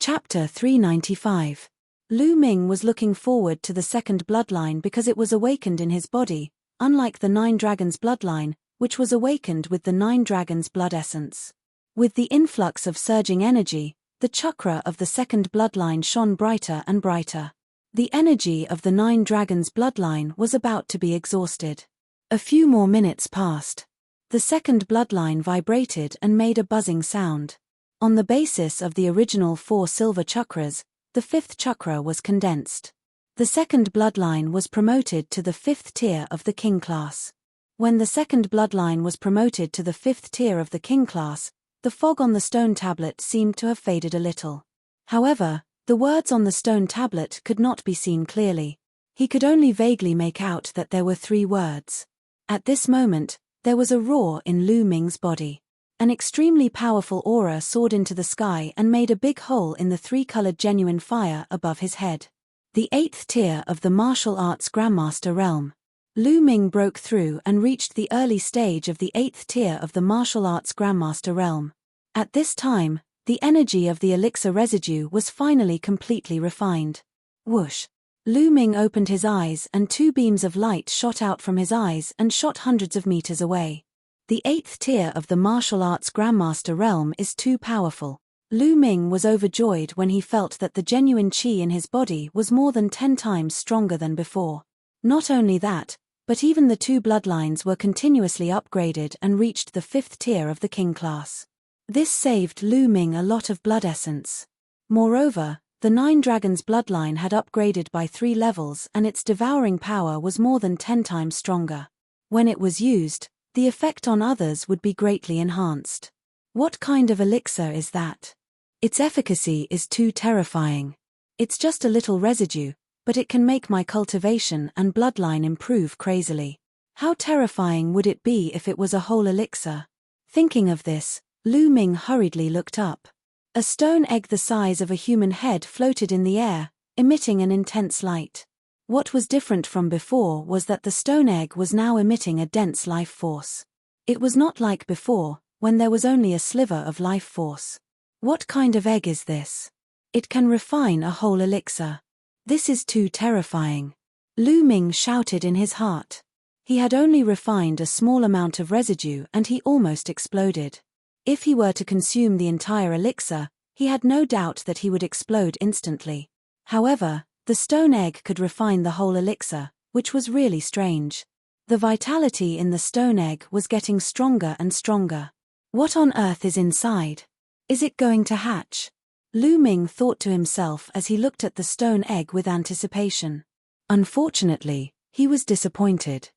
Chapter 395. Lu Ming was looking forward to the second bloodline because it was awakened in his body, unlike the Nine Dragons bloodline, which was awakened with the Nine Dragons blood essence. With the influx of surging energy, the chakra of the second bloodline shone brighter and brighter. The energy of the Nine Dragons bloodline was about to be exhausted. A few more minutes passed. The second bloodline vibrated and made a buzzing sound. On the basis of the original 4 silver chakras, the 5th chakra was condensed. The second bloodline was promoted to the 5th tier of the king class. When the second bloodline was promoted to the 5th tier of the king class, the fog on the stone tablet seemed to have faded a little. However, the words on the stone tablet could not be seen clearly. He could only vaguely make out that there were 3 words. At this moment, there was a roar in Lu Ming's body. An extremely powerful aura soared into the sky and made a big hole in the 3-colored genuine fire above his head. The 8th tier of the martial arts Grandmaster realm. Lu Ming broke through and reached the early stage of the 8th tier of the martial arts Grandmaster realm. At this time, the energy of the elixir residue was finally completely refined. Whoosh! Lu Ming opened his eyes and 2 beams of light shot out from his eyes and shot hundreds of meters away. The 8th tier of the martial arts Grandmaster realm is too powerful. Lu Ming was overjoyed when he felt that the genuine qi in his body was more than 10 times stronger than before. Not only that, but even the 2 bloodlines were continuously upgraded and reached the 5th tier of the king class. This saved Lu Ming a lot of blood essence. Moreover, the Nine Dragons bloodline had upgraded by 3 levels and its devouring power was more than 10 times stronger. When it was used, the effect on others would be greatly enhanced. What kind of elixir is that? Its efficacy is too terrifying. It's just a little residue, but it can make my cultivation and bloodline improve crazily. How terrifying would it be if it was a whole elixir? Thinking of this, Lu Ming hurriedly looked up. A stone egg the size of a human head floated in the air, emitting an intense light. What was different from before was that the stone egg was now emitting a dense life force. It was not like before, when there was only a sliver of life force. What kind of egg is this? It can refine a whole elixir. This is too terrifying. Lu Ming shouted in his heart. He had only refined a small amount of residue and he almost exploded. If he were to consume the entire elixir, he had no doubt that he would explode instantly. However, the stone egg could refine the whole elixir, which was really strange. The vitality in the stone egg was getting stronger and stronger. What on earth is inside? Is it going to hatch? Lu Ming thought to himself as he looked at the stone egg with anticipation. Unfortunately, he was disappointed.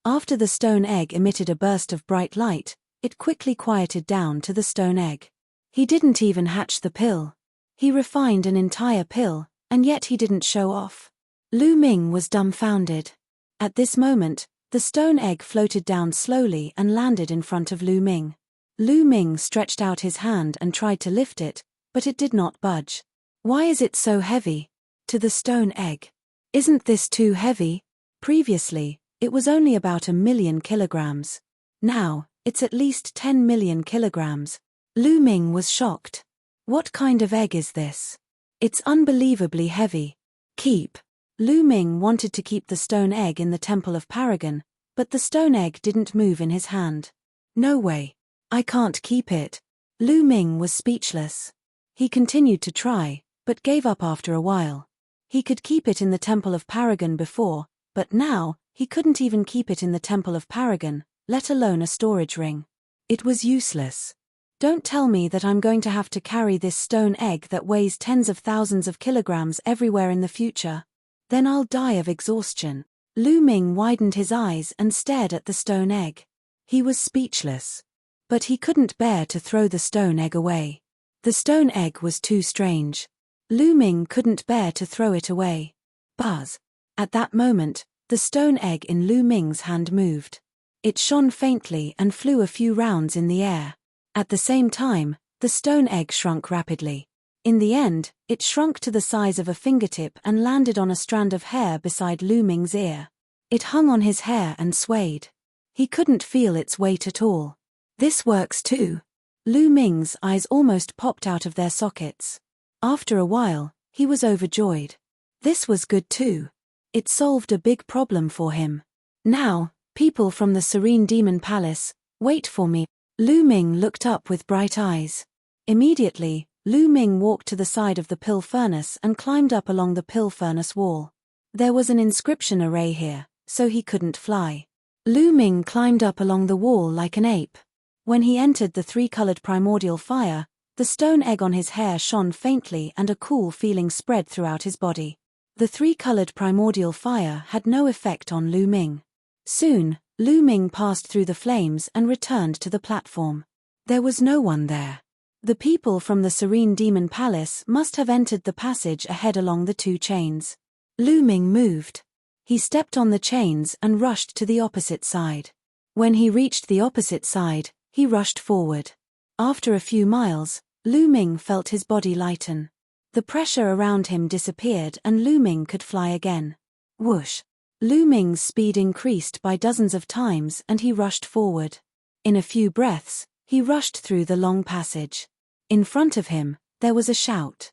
After the stone egg emitted a burst of bright light, it quickly quieted down to the stone egg. He didn't even hatch the pill. He refined an entire pill, and yet he didn't show off. Lu Ming was dumbfounded. At this moment, the stone egg floated down slowly and landed in front of Lu Ming. Lu Ming stretched out his hand and tried to lift it, but it did not budge. Why is it so heavy? To the stone egg. Isn't this too heavy? Previously, it was only about 1 million kilograms. Now, it's at least 10 million kilograms. Lu Ming was shocked. What kind of egg is this? It's unbelievably heavy. Keep. Lu Ming wanted to keep the stone egg in the Temple of Paragon, but the stone egg didn't move in his hand. No way. I can't keep it. Lu Ming was speechless. He continued to try, but gave up after a while. He could keep it in the Temple of Paragon before, but now, he couldn't even keep it in the Temple of Paragon, let alone a storage ring. It was useless. Don't tell me that I'm going to have to carry this stone egg that weighs tens of thousands of kilograms everywhere in the future. Then I'll die of exhaustion. Lu Ming widened his eyes and stared at the stone egg. He was speechless. But he couldn't bear to throw the stone egg away. The stone egg was too strange. Lu Ming couldn't bear to throw it away. Buzz. At that moment, the stone egg in Lu Ming's hand moved. It shone faintly and flew a few rounds in the air. At the same time, the stone egg shrunk rapidly. In the end, it shrunk to the size of a fingertip and landed on a strand of hair beside Lu Ming's ear. It hung on his hair and swayed. He couldn't feel its weight at all. This works too. Lu Ming's eyes almost popped out of their sockets. After a while, he was overjoyed. This was good too. It solved a big problem for him. Now, people from the Serene Demon Palace, wait for me. Lu Ming looked up with bright eyes. Immediately, Lu Ming walked to the side of the pill furnace and climbed up along the pill furnace wall. There was an inscription array here, so he couldn't fly. Lu Ming climbed up along the wall like an ape. When he entered the three-colored primordial fire, the stone egg on his hair shone faintly and a cool feeling spread throughout his body. The three-colored primordial fire had no effect on Lu Ming. Soon, Lu Ming passed through the flames and returned to the platform. There was no one there. The people from the Serene Demon Palace must have entered the passage ahead along the two chains. Lu Ming moved. He stepped on the chains and rushed to the opposite side. When he reached the opposite side, he rushed forward. After a few miles, Lu Ming felt his body lighten. The pressure around him disappeared and Lu Ming could fly again. Whoosh! Lu Ming's speed increased by dozens of times and he rushed forward. In a few breaths, he rushed through the long passage. In front of him, there was a shout.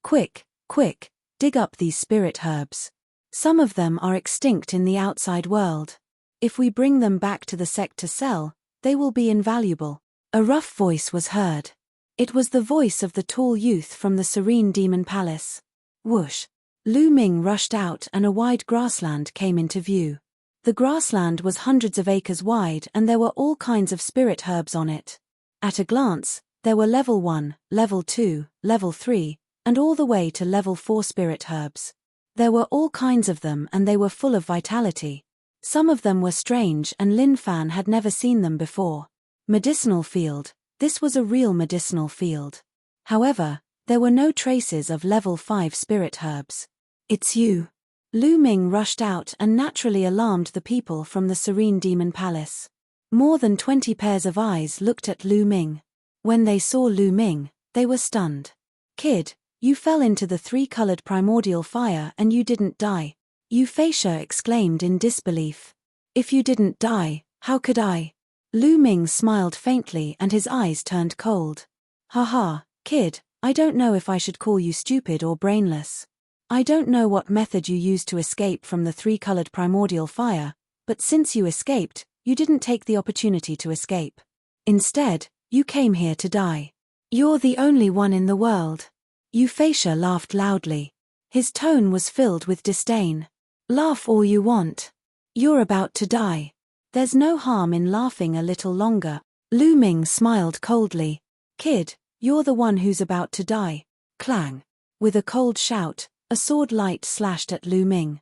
Quick, quick, dig up these spirit herbs. Some of them are extinct in the outside world. If we bring them back to the sect to sell, they will be invaluable. A rough voice was heard. It was the voice of the tall youth from the Serene Demon Palace. Whoosh! Lu Ming rushed out and a wide grassland came into view. The grassland was hundreds of acres wide and there were all kinds of spirit herbs on it. At a glance, there were level 1, level 2, level 3, and all the way to level 4 spirit herbs. There were all kinds of them and they were full of vitality. Some of them were strange and Lin Fan had never seen them before. Medicinal field. This was a real medicinal field. However, there were no traces of level 5 spirit herbs. It's you. Lu Ming rushed out and naturally alarmed the people from the Serene Demon Palace. More than 20 pairs of eyes looked at Lu Ming. When they saw Lu Ming, they were stunned. Kid, you fell into the three-colored primordial fire and you didn't die. Euphrasia exclaimed in disbelief. If you didn't die, how could I? Lu Ming smiled faintly and his eyes turned cold. Haha, kid, I don't know if I should call you stupid or brainless. I don't know what method you used to escape from the three-colored primordial fire, but since you escaped, you didn't take the opportunity to escape. Instead, you came here to die. You're the only one in the world. Euphrasia laughed loudly. His tone was filled with disdain. Laugh all you want. You're about to die. There's no harm in laughing a little longer. Lu Ming smiled coldly. Kid, you're the one who's about to die. Clang. With a cold shout, a sword light slashed at Lu Ming.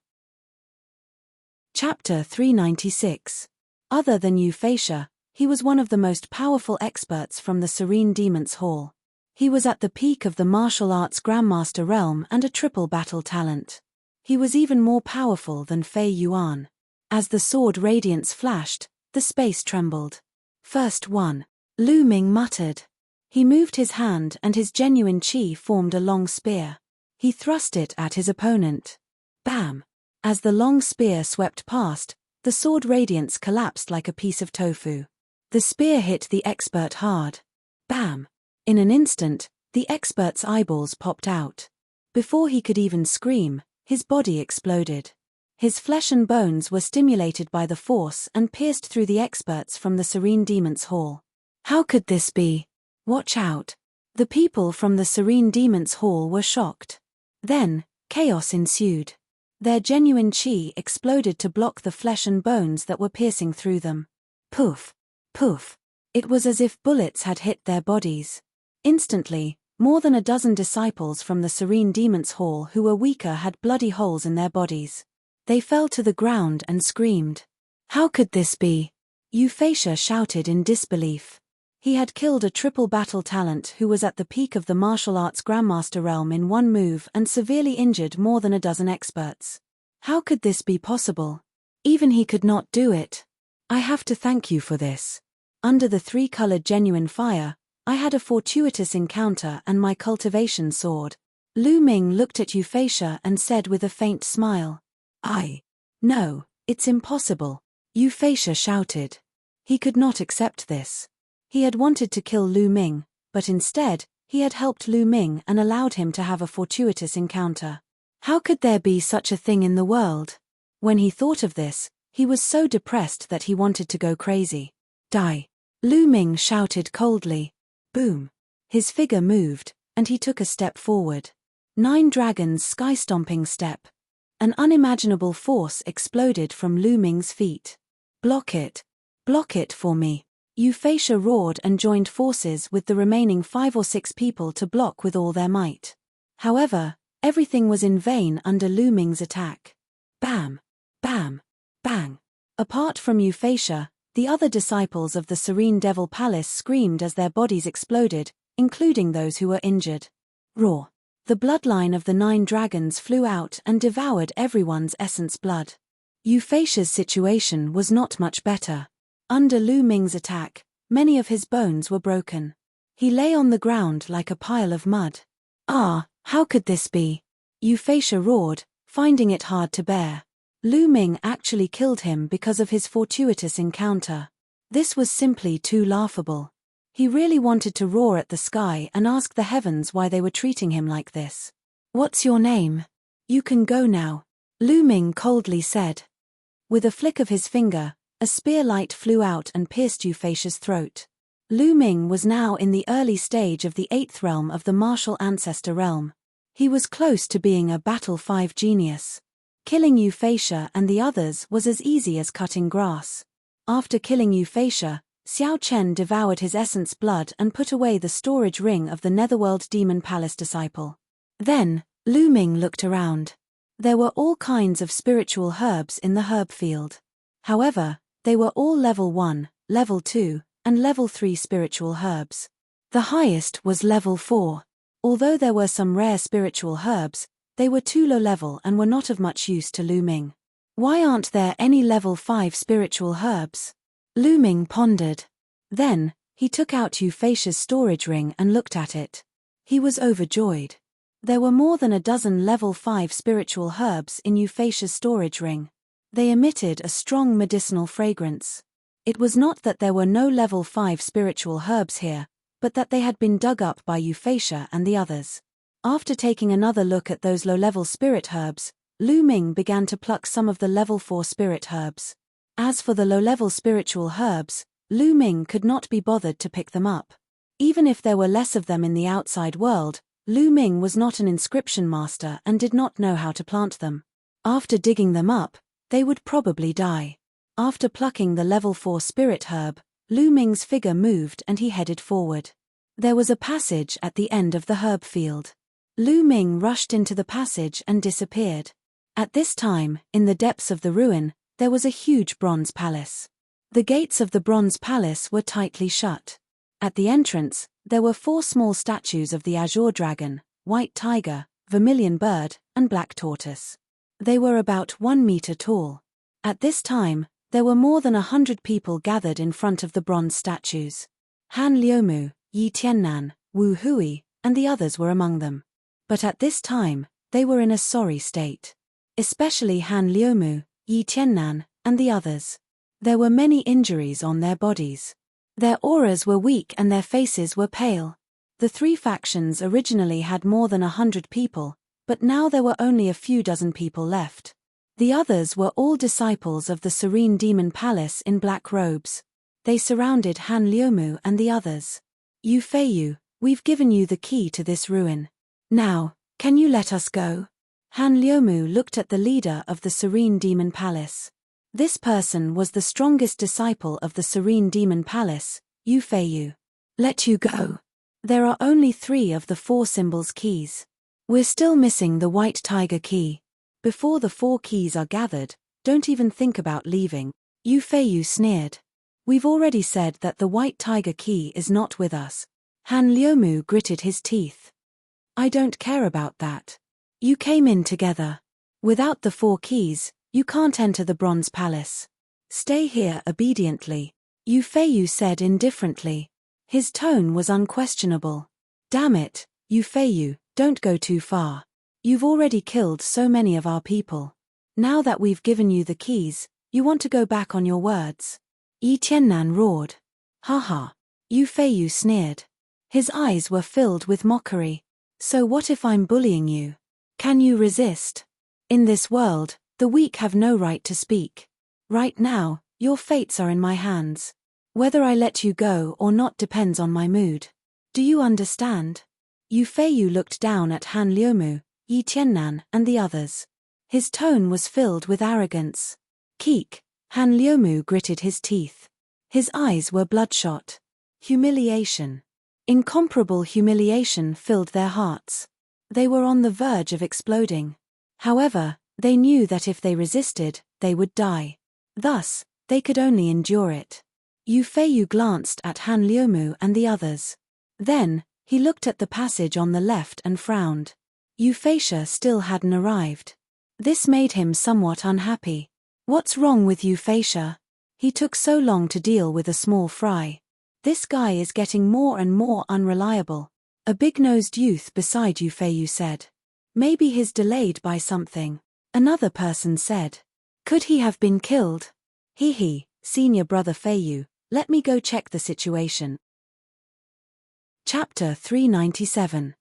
Chapter 396. Other than Euphrasia, he was one of the most powerful experts from the Serene Demon's Hall. He was at the peak of the martial arts Grandmaster realm and a triple battle talent. He was even more powerful than Fei Yuan. As the sword radiance flashed, the space trembled. First one. Lu Ming muttered. He moved his hand and his genuine chi formed a long spear. He thrust it at his opponent. Bam! As the long spear swept past, the sword radiance collapsed like a piece of tofu. The spear hit the expert hard. Bam! In an instant, the expert's eyeballs popped out. Before he could even scream, his body exploded. His flesh and bones were stimulated by the force and pierced through the experts from the Serene Demon's Hall. How could this be? Watch out. The people from the Serene Demon's Hall were shocked. Then, chaos ensued. Their genuine chi exploded to block the flesh and bones that were piercing through them. Poof! Poof! It was as if bullets had hit their bodies. Instantly, more than a dozen disciples from the Serene Demon's Hall who were weaker had bloody holes in their bodies. They fell to the ground and screamed. How could this be? Euphrasia shouted in disbelief. He had killed a triple battle talent who was at the peak of the martial arts Grandmaster realm in one move and severely injured more than a dozen experts. How could this be possible? Even he could not do it. I have to thank you for this. Under the three-colored genuine fire, I had a fortuitous encounter and my cultivation sword. Lu Ming looked at Euphrasia and said with a faint smile. No, it's impossible. Euphrasia shouted. He could not accept this. He had wanted to kill Lu Ming, but instead, He had helped Lu Ming and allowed him to have a fortuitous encounter. How could there be such a thing in the world? When he thought of this, he was so depressed that he wanted to go crazy. Die! Lu Ming shouted coldly. Boom! His figure moved, and he took a step forward. 9 dragons sky-stomping step. An unimaginable force exploded from Lu Ming's feet. Block it! Block it for me! Euphrasia roared and joined forces with the remaining 5 or 6 people to block with all their might. However, everything was in vain under Lu Ming's attack. Bam! Bam! Bang! Apart from Euphrasia, the other disciples of the Serene Devil Palace screamed as their bodies exploded, including those who were injured. Roar! The bloodline of the 9 dragons flew out and devoured everyone's essence blood. Euphrasia's situation was not much better. Under Lu Ming's attack, many of his bones were broken. He lay on the ground like a pile of mud. Ah, how could this be? Euphrasia roared, finding it hard to bear. Lu Ming actually killed him because of his fortuitous encounter. This was simply too laughable. He really wanted to roar at the sky and ask the heavens why they were treating him like this. What's your name? You can go now, Lu Ming coldly said. With a flick of his finger, a spear light flew out and pierced Euphrasia's throat. Lu Ming was now in the early stage of the 8th realm of the martial ancestor realm. He was close to being a Battle 5 genius. Killing Euphrasia and the others was as easy as cutting grass. After killing Euphrasia, Xiao Chen devoured his essence blood and put away the storage ring of the Netherworld Demon Palace disciple. Then, Lu Ming looked around. There were all kinds of spiritual herbs in the herb field. However, they were all level 1, level 2, and level 3 spiritual herbs. The highest was level 4. Although there were some rare spiritual herbs, they were too low level and were not of much use to Lu Ming. Why aren't there any level 5 spiritual herbs? Lu Ming pondered. Then, he took out Euphrasia's storage ring and looked at it. He was overjoyed. There were more than a dozen level 5 spiritual herbs in Euphrasia's storage ring. They emitted a strong medicinal fragrance. It was not that there were no level 5 spiritual herbs here, but that they had been dug up by Euphrasia and the others. After taking another look at those low-level spirit herbs, Lu Ming began to pluck some of the level 4 spirit herbs. As for the low-level spiritual herbs, Lu Ming could not be bothered to pick them up. Even if there were less of them in the outside world, Lu Ming was not an inscription master and did not know how to plant them. After digging them up, they would probably die. After plucking the level 4 spirit herb, Lu Ming's figure moved and he headed forward. There was a passage at the end of the herb field. Lu Ming rushed into the passage and disappeared. At this time, in the depths of the ruin, there was a huge bronze palace. The gates of the bronze palace were tightly shut. At the entrance, there were 4 small statues of the azure dragon, white tiger, vermilion bird, and black tortoise. They were about 1 meter tall. At this time, there were more than 100 people gathered in front of the bronze statues. Han Liumu, Yi Tiannan, Wu Hui, and the others were among them. But at this time, they were in a sorry state. Especially Han Liumu, Yi Tiannan, and the others. There were many injuries on their bodies. Their auras were weak and their faces were pale. The 3 factions originally had more than 100 people, but now there were only a few dozen people left. The others were all disciples of the Serene Demon Palace in black robes. They surrounded Han Liumu and the others. "You Feiyu, we've given you the key to this ruin. Now, can you let us go?" Han Liumu looked at the leader of the Serene Demon Palace. This person was the strongest disciple of the Serene Demon Palace, Yu Feiyu. "Let you go. There are only 3 of the 4 symbols keys. We're still missing the white tiger key. Before the 4 keys are gathered, don't even think about leaving," Yu Feiyu sneered. "We've already said that the white tiger key is not with us." Han Liumu gritted his teeth. "I don't care about that. You came in together. Without the 4 keys, you can't enter the bronze palace. Stay here obediently," Yu Feiyu said indifferently. His tone was unquestionable. "Damn it, Yu Feiyu, don't go too far. You've already killed so many of our people. Now that we've given you the keys, you want to go back on your words." Yi Tiannan roared. "Haha." Yu Feiyu sneered. His eyes were filled with mockery. So what if I'm bullying you? Can you resist? In this world, the weak have no right to speak. Right now, your fates are in my hands. Whether I let you go or not depends on my mood. Do you understand? Yu Feiyu looked down at Han Liumu, Yi Tiannan, and the others. His tone was filled with arrogance. Keek, Han Liumu gritted his teeth. His eyes were bloodshot. Humiliation. Incomparable humiliation filled their hearts. They were on the verge of exploding. However, they knew that if they resisted, they would die. Thus, they could only endure it. Yu Feiyu glanced at Han Liumu and the others. Then, he looked at the passage on the left and frowned. Yu Feixia still hadn't arrived. This made him somewhat unhappy. What's wrong with Yu Feixia? He took so long to deal with a small fry. This guy is getting more and more unreliable. A big-nosed youth beside Yu Feiyu said. Maybe he's delayed by something. Another person said. Could he have been killed? Hee, senior brother Feiyu, let me go check the situation. Chapter 397.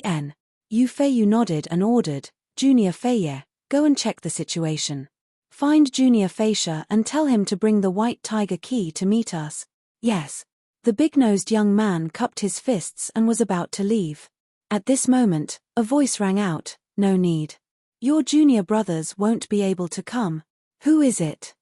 En. Yu Feiyu nodded and ordered, Junior Feiye, go and check the situation. Find Junior Feixia and tell him to bring the white tiger key to meet us. Yes. The big-nosed young man cupped his fists and was about to leave. At this moment, a voice rang out, no need. Your junior brothers won't be able to come. Who is it?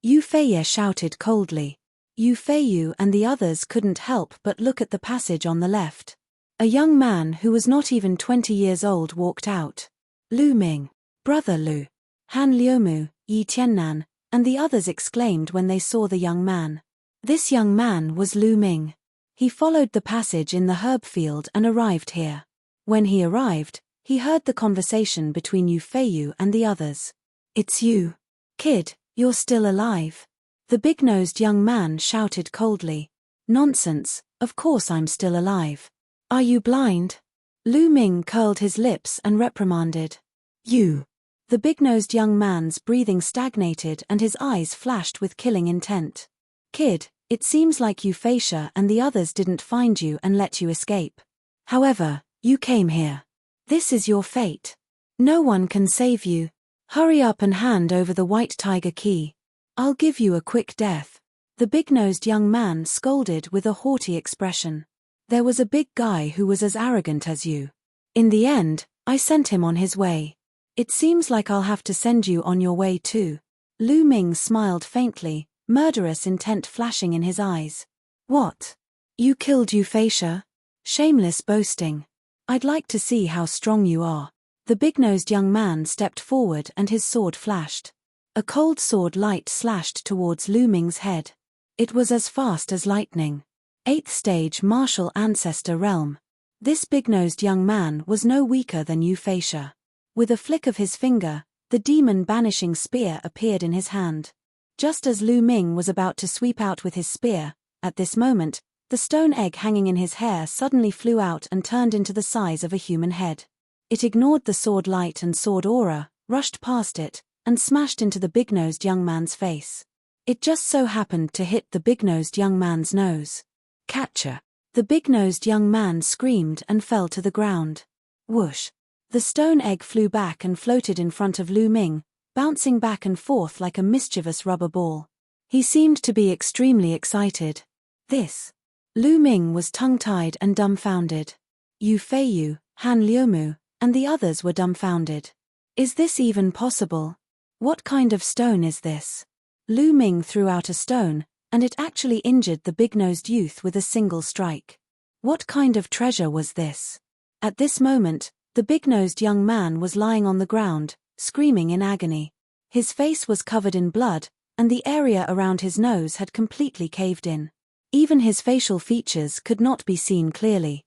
Yu Feiye shouted coldly. Yu Feiyu and the others couldn't help but look at the passage on the left. A young man who was not even 20 years old walked out. Lu Ming. Brother Lu. Han Liumu, Yi Tiannan, and the others exclaimed when they saw the young man. This young man was Lu Ming. He followed the passage in the herb field and arrived here. When he arrived, he heard the conversation between Yu Feiyu and the others. It's you. Kid, you're still alive. The big-nosed young man shouted coldly. Nonsense, of course I'm still alive. Are you blind? Lu Ming curled his lips and reprimanded. You. The big-nosed young man's breathing stagnated and his eyes flashed with killing intent. Kid, it seems like Yu Feixia and the others didn't find you and let you escape. However, you came here. This is your fate. No one can save you. Hurry up and hand over the white tiger key. I'll give you a quick death. The big-nosed young man scolded with a haughty expression. There was a big guy who was as arrogant as you. In the end, I sent him on his way. It seems like I'll have to send you on your way too. Lu Ming smiled faintly, murderous intent flashing in his eyes. What? You killed Yu Feixia? Shameless boasting. I'd like to see how strong you are. The big-nosed young man stepped forward and his sword flashed. A cold sword light slashed towards Lu Ming's head. It was as fast as lightning. 8th stage martial ancestor realm. This big-nosed young man was no weaker than Yu Feixia. With a flick of his finger, the demon-banishing spear appeared in his hand. Just as Lu Ming was about to sweep out with his spear, at this moment, the stone egg hanging in his hair suddenly flew out and turned into the size of a human head. It ignored the sword light and sword aura, rushed past it, and smashed into the big-nosed young man's face. It just so happened to hit the big-nosed young man's nose. Catcher! The big-nosed young man screamed and fell to the ground. Whoosh! The stone egg flew back and floated in front of Lu Ming, bouncing back and forth like a mischievous rubber ball. He seemed to be extremely excited. This. Lu Ming was tongue-tied and dumbfounded. Yu Feiyu, Han Liumu, and the others were dumbfounded. Is this even possible? What kind of stone is this? Lu Ming threw out a stone, and it actually injured the big-nosed youth with a single strike. What kind of treasure was this? At this moment, the big-nosed young man was lying on the ground, screaming in agony. His face was covered in blood, and the area around his nose had completely caved in. Even his facial features could not be seen clearly.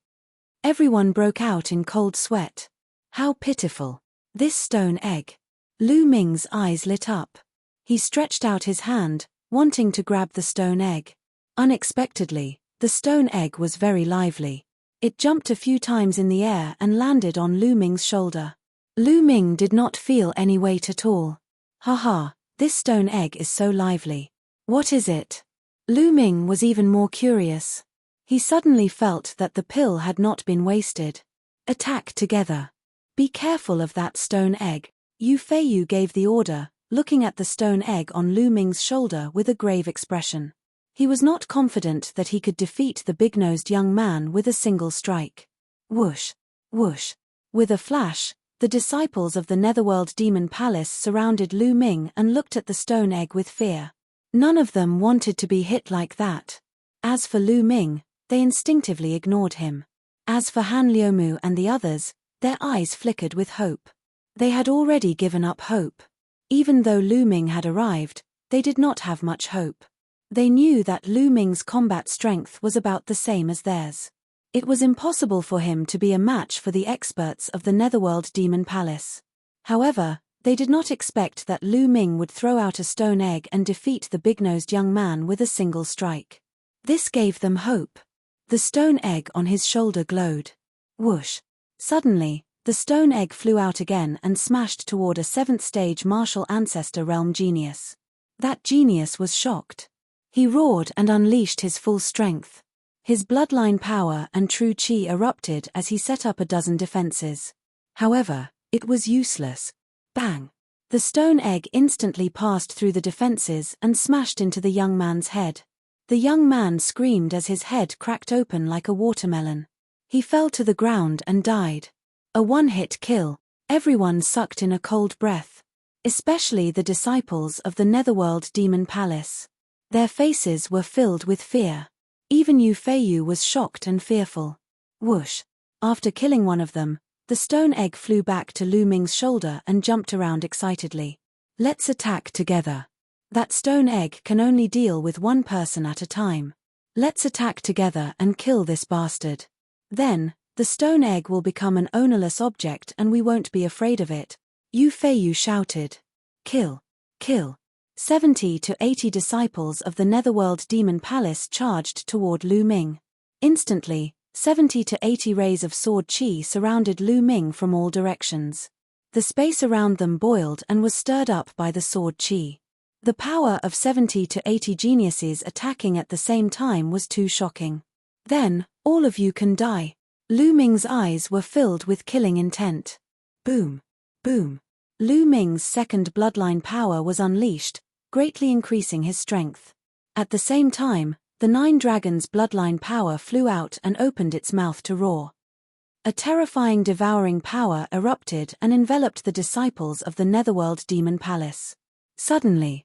Everyone broke out in cold sweat. How pitiful. This stone egg. Lu Ming's eyes lit up. He stretched out his hand, wanting to grab the stone egg. Unexpectedly, the stone egg was very lively. It jumped a few times in the air and landed on Lu Ming's shoulder. Lu Ming did not feel any weight at all. Haha, this stone egg is so lively. What is it? Lu Ming was even more curious. He suddenly felt that the pill had not been wasted. Attack together. Be careful of that stone egg. Yu Feiyu gave the order, looking at the stone egg on Lu Ming's shoulder with a grave expression. He was not confident that he could defeat the big-nosed young man with a single strike. Whoosh! Whoosh! With a flash, the disciples of the Netherworld Demon Palace surrounded Lu Ming and looked at the stone egg with fear. None of them wanted to be hit like that. As for Lu Ming, they instinctively ignored him. As for Han Liumu and the others, their eyes flickered with hope. They had already given up hope. Even though Lu Ming had arrived, they did not have much hope. They knew that Lu Ming's combat strength was about the same as theirs. It was impossible for him to be a match for the experts of the Netherworld Demon Palace. However, they did not expect that Lu Ming would throw out a stone egg and defeat the big-nosed young man with a single strike. This gave them hope. The stone egg on his shoulder glowed. Whoosh! Suddenly, the stone egg flew out again and smashed toward a 7th-stage martial ancestor realm genius. That genius was shocked. He roared and unleashed his full strength. His bloodline power and true qi erupted as he set up a dozen defenses. However, it was useless. Bang! The stone egg instantly passed through the defenses and smashed into the young man's head. The young man screamed as his head cracked open like a watermelon. He fell to the ground and died. A one-hit kill. Everyone sucked in a cold breath. Especially the disciples of the Netherworld Demon Palace. Their faces were filled with fear. Even Yu Feiyu was shocked and fearful. Whoosh! After killing one of them, the stone egg flew back to Lu Ming's shoulder and jumped around excitedly. Let's attack together. That stone egg can only deal with one person at a time. Let's attack together and kill this bastard. Then, the stone egg will become an ownerless object and we won't be afraid of it. Yu Feiyu shouted. Kill! Kill! 70 to 80 disciples of the Netherworld Demon Palace charged toward Lu Ming. Instantly, 70 to 80 rays of sword qi surrounded Lu Ming from all directions. The space around them boiled and was stirred up by the sword qi. The power of 70 to 80 geniuses attacking at the same time was too shocking. Then, all of you can die. Lu Ming's eyes were filled with killing intent. Boom! Boom! Lu Ming's second bloodline power was unleashed, greatly increasing his strength. At the same time, the 9 dragons' bloodline power flew out and opened its mouth to roar. A terrifying devouring power erupted and enveloped the disciples of the Netherworld Demon Palace. Suddenly,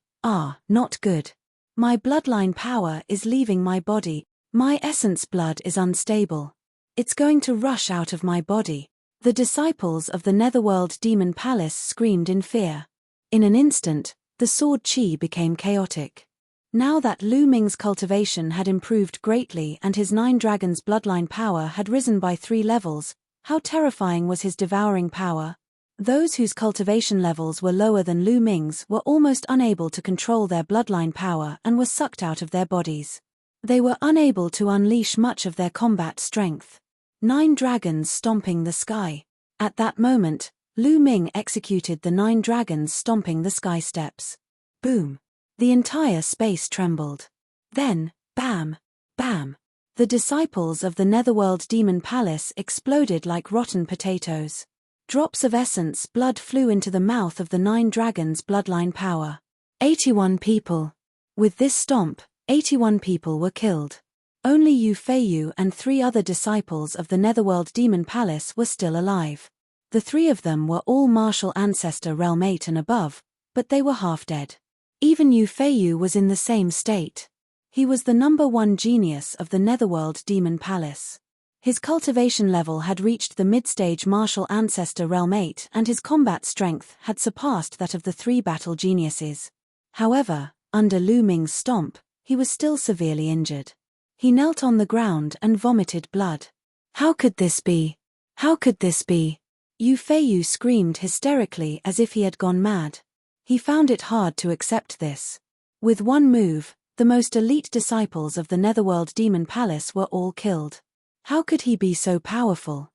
not good. My bloodline power is leaving my body. My essence blood is unstable. It's going to rush out of my body. The disciples of the Netherworld Demon Palace screamed in fear. In an instant, the sword qi became chaotic. Now that Lu Ming's cultivation had improved greatly and his 9 dragons' bloodline power had risen by 3 levels, how terrifying was his devouring power? Those whose cultivation levels were lower than Lu Ming's were almost unable to control their bloodline power and were sucked out of their bodies. They were unable to unleash much of their combat strength. 9 dragons stomping the sky. At that moment, Lu Ming executed the 9 dragons stomping the sky steps. Boom! The entire space trembled. Then, bam! Bam! The disciples of the Netherworld Demon Palace exploded like rotten potatoes. Drops of essence blood flew into the mouth of the 9 dragons' bloodline power. 81 people. With this stomp, 81 people were killed. Only Yu Feiyu and 3 other disciples of the Netherworld Demon Palace were still alive. The 3 of them were all martial ancestor realm 8 and above, but they were half dead. Even Yu Feiyu was in the same state. He was the number 1 genius of the Netherworld Demon Palace. His cultivation level had reached the mid-stage martial ancestor realm 8 and his combat strength had surpassed that of the 3 battle geniuses. However, under Lu Ming's stomp, he was still severely injured. He knelt on the ground and vomited blood. How could this be? How could this be? Yu Feiyu screamed hysterically as if he had gone mad. He found it hard to accept this. With one move, the most elite disciples of the Netherworld Demon Palace were all killed. How could he be so powerful?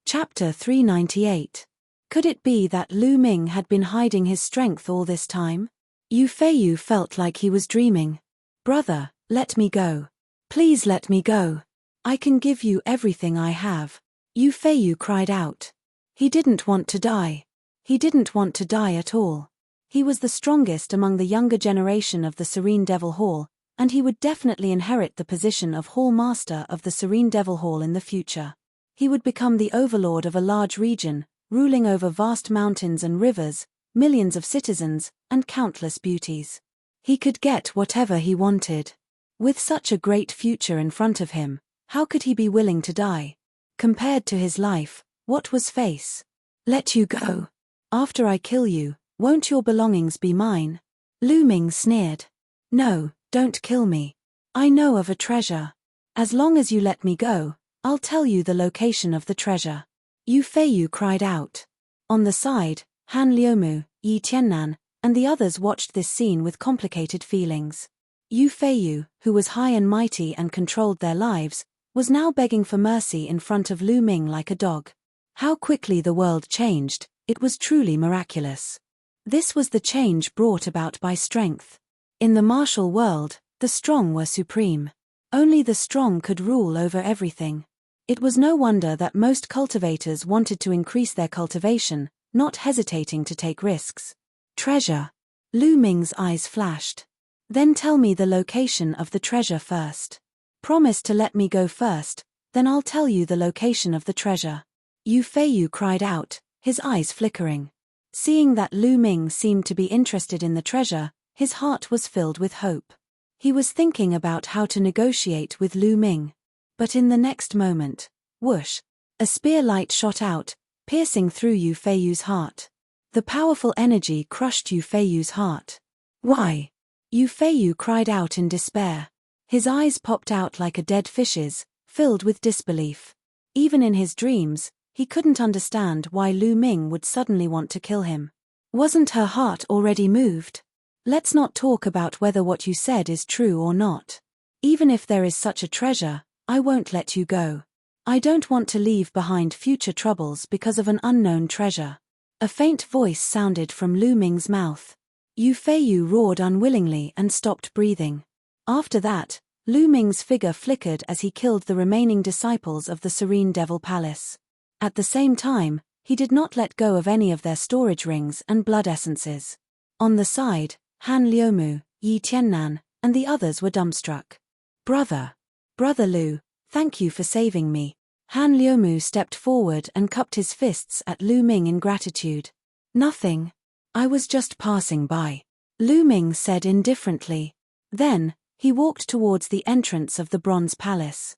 Chapter 398. Could it be that Lu Ming had been hiding his strength all this time? Yu Feiyu felt like he was dreaming. Brother, let me go. Please let me go. I can give you everything I have. Yu Feiyu cried out. He didn't want to die. He didn't want to die at all. He was the strongest among the younger generation of the Serene Devil Hall, and he would definitely inherit the position of Hall Master of the Serene Devil Hall in the future. He would become the overlord of a large region, ruling over vast mountains and rivers, millions of citizens, and countless beauties. He could get whatever he wanted. With such a great future in front of him, how could he be willing to die? Compared to his life, what was face? Let you go. After I kill you, won't your belongings be mine? Lu Ming sneered. No, don't kill me. I know of a treasure. As long as you let me go, I'll tell you the location of the treasure. Yu Feiyu cried out. On the side, Han Liumu, Yi Tiannan, and the others watched this scene with complicated feelings. Yu Feiyu, who was high and mighty and controlled their lives, was now begging for mercy in front of Lu Ming like a dog. How quickly the world changed, it was truly miraculous. This was the change brought about by strength. In the martial world, the strong were supreme. Only the strong could rule over everything. It was no wonder that most cultivators wanted to increase their cultivation, not hesitating to take risks. Treasure. Lu Ming's eyes flashed. Then tell me the location of the treasure first. Promise to let me go first, then I'll tell you the location of the treasure. Yu Feiyu cried out, his eyes flickering. Seeing that Lu Ming seemed to be interested in the treasure, his heart was filled with hope. He was thinking about how to negotiate with Lu Ming. But in the next moment, whoosh, a spear light shot out, piercing through Yu Feiyu's heart. The powerful energy crushed Yu Feiyu's heart. Why? Yu Feiyu cried out in despair. His eyes popped out like a dead fish's, filled with disbelief. Even in his dreams, he couldn't understand why Lu Ming would suddenly want to kill him. Wasn't her heart already moved? Let's not talk about whether what you said is true or not. Even if there is such a treasure, I won't let you go. I don't want to leave behind future troubles because of an unknown treasure. A faint voice sounded from Lu Ming's mouth. Yu Feiyu roared unwillingly and stopped breathing. After that, Lu Ming's figure flickered as he killed the remaining disciples of the Serene Devil Palace. At the same time, he did not let go of any of their storage rings and blood essences. On the side, Han Liumu, Yi Tiannan, and the others were dumbstruck. Brother Lu, thank you for saving me. Han Liumu stepped forward and cupped his fists at Lu Ming in gratitude. Nothing. I was just passing by. Lu Ming said indifferently. Then, he walked towards the entrance of the Bronze Palace.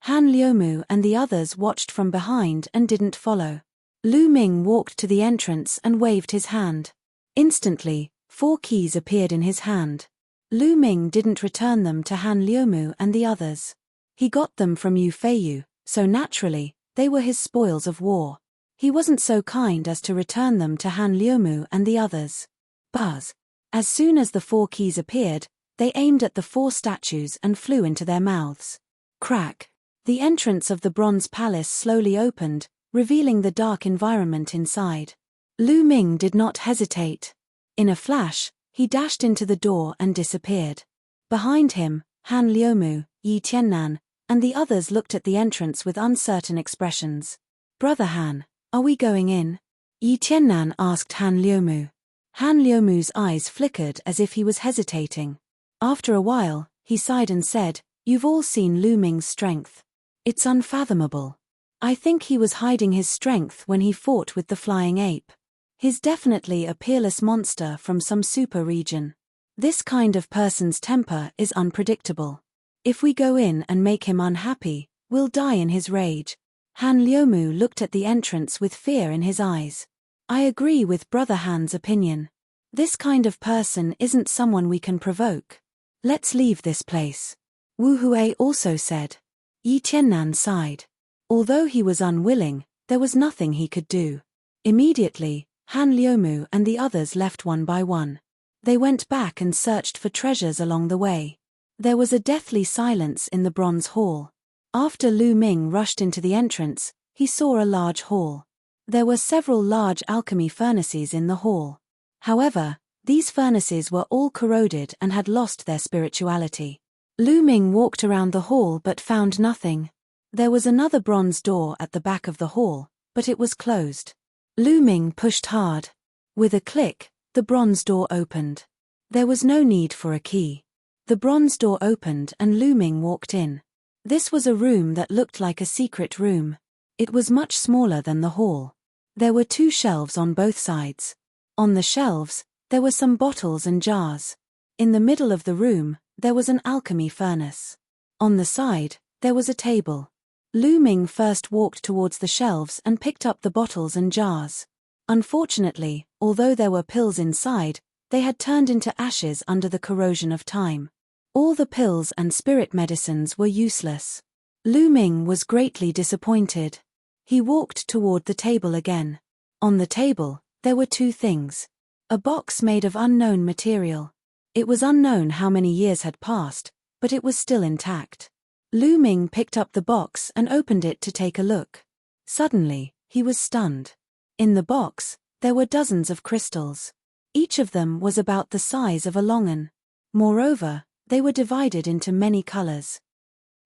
Han Liumu and the others watched from behind and didn't follow. Lu Ming walked to the entrance and waved his hand. Instantly, 4 keys appeared in his hand. Lu Ming didn't return them to Han Liumu and the others. He got them from Yu Feiyu, so naturally, they were his spoils of war. He wasn't so kind as to return them to Han Liumu and the others. Buzz. As soon as the 4 keys appeared, they aimed at the 4 statues and flew into their mouths. Crack. The entrance of the Bronze Palace slowly opened, revealing the dark environment inside. Lu Ming did not hesitate. In a flash, he dashed into the door and disappeared. Behind him, Han Liumu, Yi Tiannan, and the others looked at the entrance with uncertain expressions. Brother Han, are we going in? Yi Tiannan asked Han Liumu. Han Liumu's eyes flickered as if he was hesitating. After a while, he sighed and said, You've all seen Lu Ming's strength. It's unfathomable. I think he was hiding his strength when he fought with the flying ape. He's definitely a peerless monster from some super region. This kind of person's temper is unpredictable. If we go in and make him unhappy, we'll die in his rage. Han Liumu looked at the entrance with fear in his eyes. I agree with Brother Han's opinion. This kind of person isn't someone we can provoke. Let's leave this place. Wu Hui also said. Yi Tiannan sighed. Although he was unwilling, there was nothing he could do. Immediately, Han Liumu and the others left one by one. They went back and searched for treasures along the way. There was a deathly silence in the bronze hall. After Lu Ming rushed into the entrance, he saw a large hall. There were several large alchemy furnaces in the hall. However, these furnaces were all corroded and had lost their spirituality. Lu Ming walked around the hall but found nothing. There was another bronze door at the back of the hall, but it was closed. Lu Ming pushed hard. With a click, the bronze door opened. There was no need for a key. The bronze door opened and Lu Ming walked in. This was a room that looked like a secret room. It was much smaller than the hall. There were 2 shelves on both sides. On the shelves, there were some bottles and jars. In the middle of the room, there was an alchemy furnace. On the side, there was a table. Lu Ming first walked towards the shelves and picked up the bottles and jars. Unfortunately, although there were pills inside, they had turned into ashes under the corrosion of time. All the pills and spirit medicines were useless. Lu Ming was greatly disappointed. He walked toward the table again. On the table, there were 2 things. A box made of unknown material. It was unknown how many years had passed, but it was still intact. Lu Ming picked up the box and opened it to take a look. Suddenly, he was stunned. In the box, there were dozens of crystals. Each of them was about the size of a longan. Moreover, they were divided into many colors.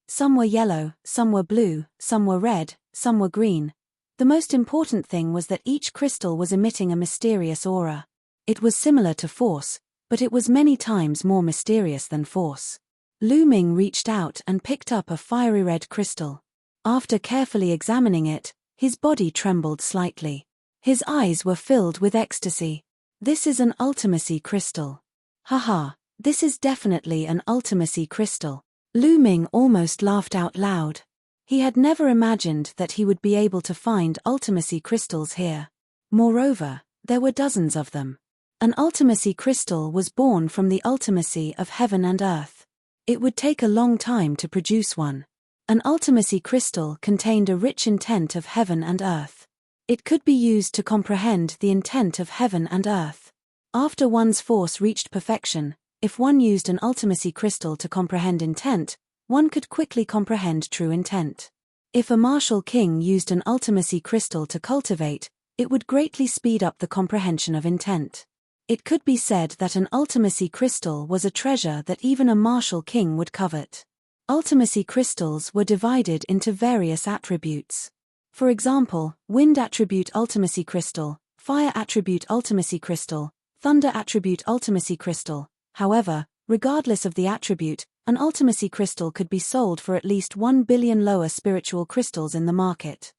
Some were yellow, some were blue, some were red, some were green. The most important thing was that each crystal was emitting a mysterious aura. It was similar to force, but it was many times more mysterious than force. Lu Ming reached out and picked up a fiery red crystal. After carefully examining it, his body trembled slightly. His eyes were filled with ecstasy. This is an ultimacy crystal. Haha, this is definitely an ultimacy crystal. Lu Ming almost laughed out loud. He had never imagined that he would be able to find ultimacy crystals here. Moreover, there were dozens of them. An ultimacy crystal was born from the ultimacy of heaven and earth. It would take a long time to produce one. An ultimacy crystal contained a rich intent of heaven and earth. It could be used to comprehend the intent of heaven and earth. After one's force reached perfection, if one used an ultimacy crystal to comprehend intent, one could quickly comprehend true intent. If a martial king used an ultimacy crystal to cultivate, it would greatly speed up the comprehension of intent. It could be said that an ultimacy crystal was a treasure that even a martial king would covet. Ultimacy crystals were divided into various attributes. For example, wind attribute ultimacy crystal, fire attribute ultimacy crystal, thunder attribute ultimacy crystal. However, regardless of the attribute, an ultimacy crystal could be sold for at least 1 billion lower spiritual crystals in the market.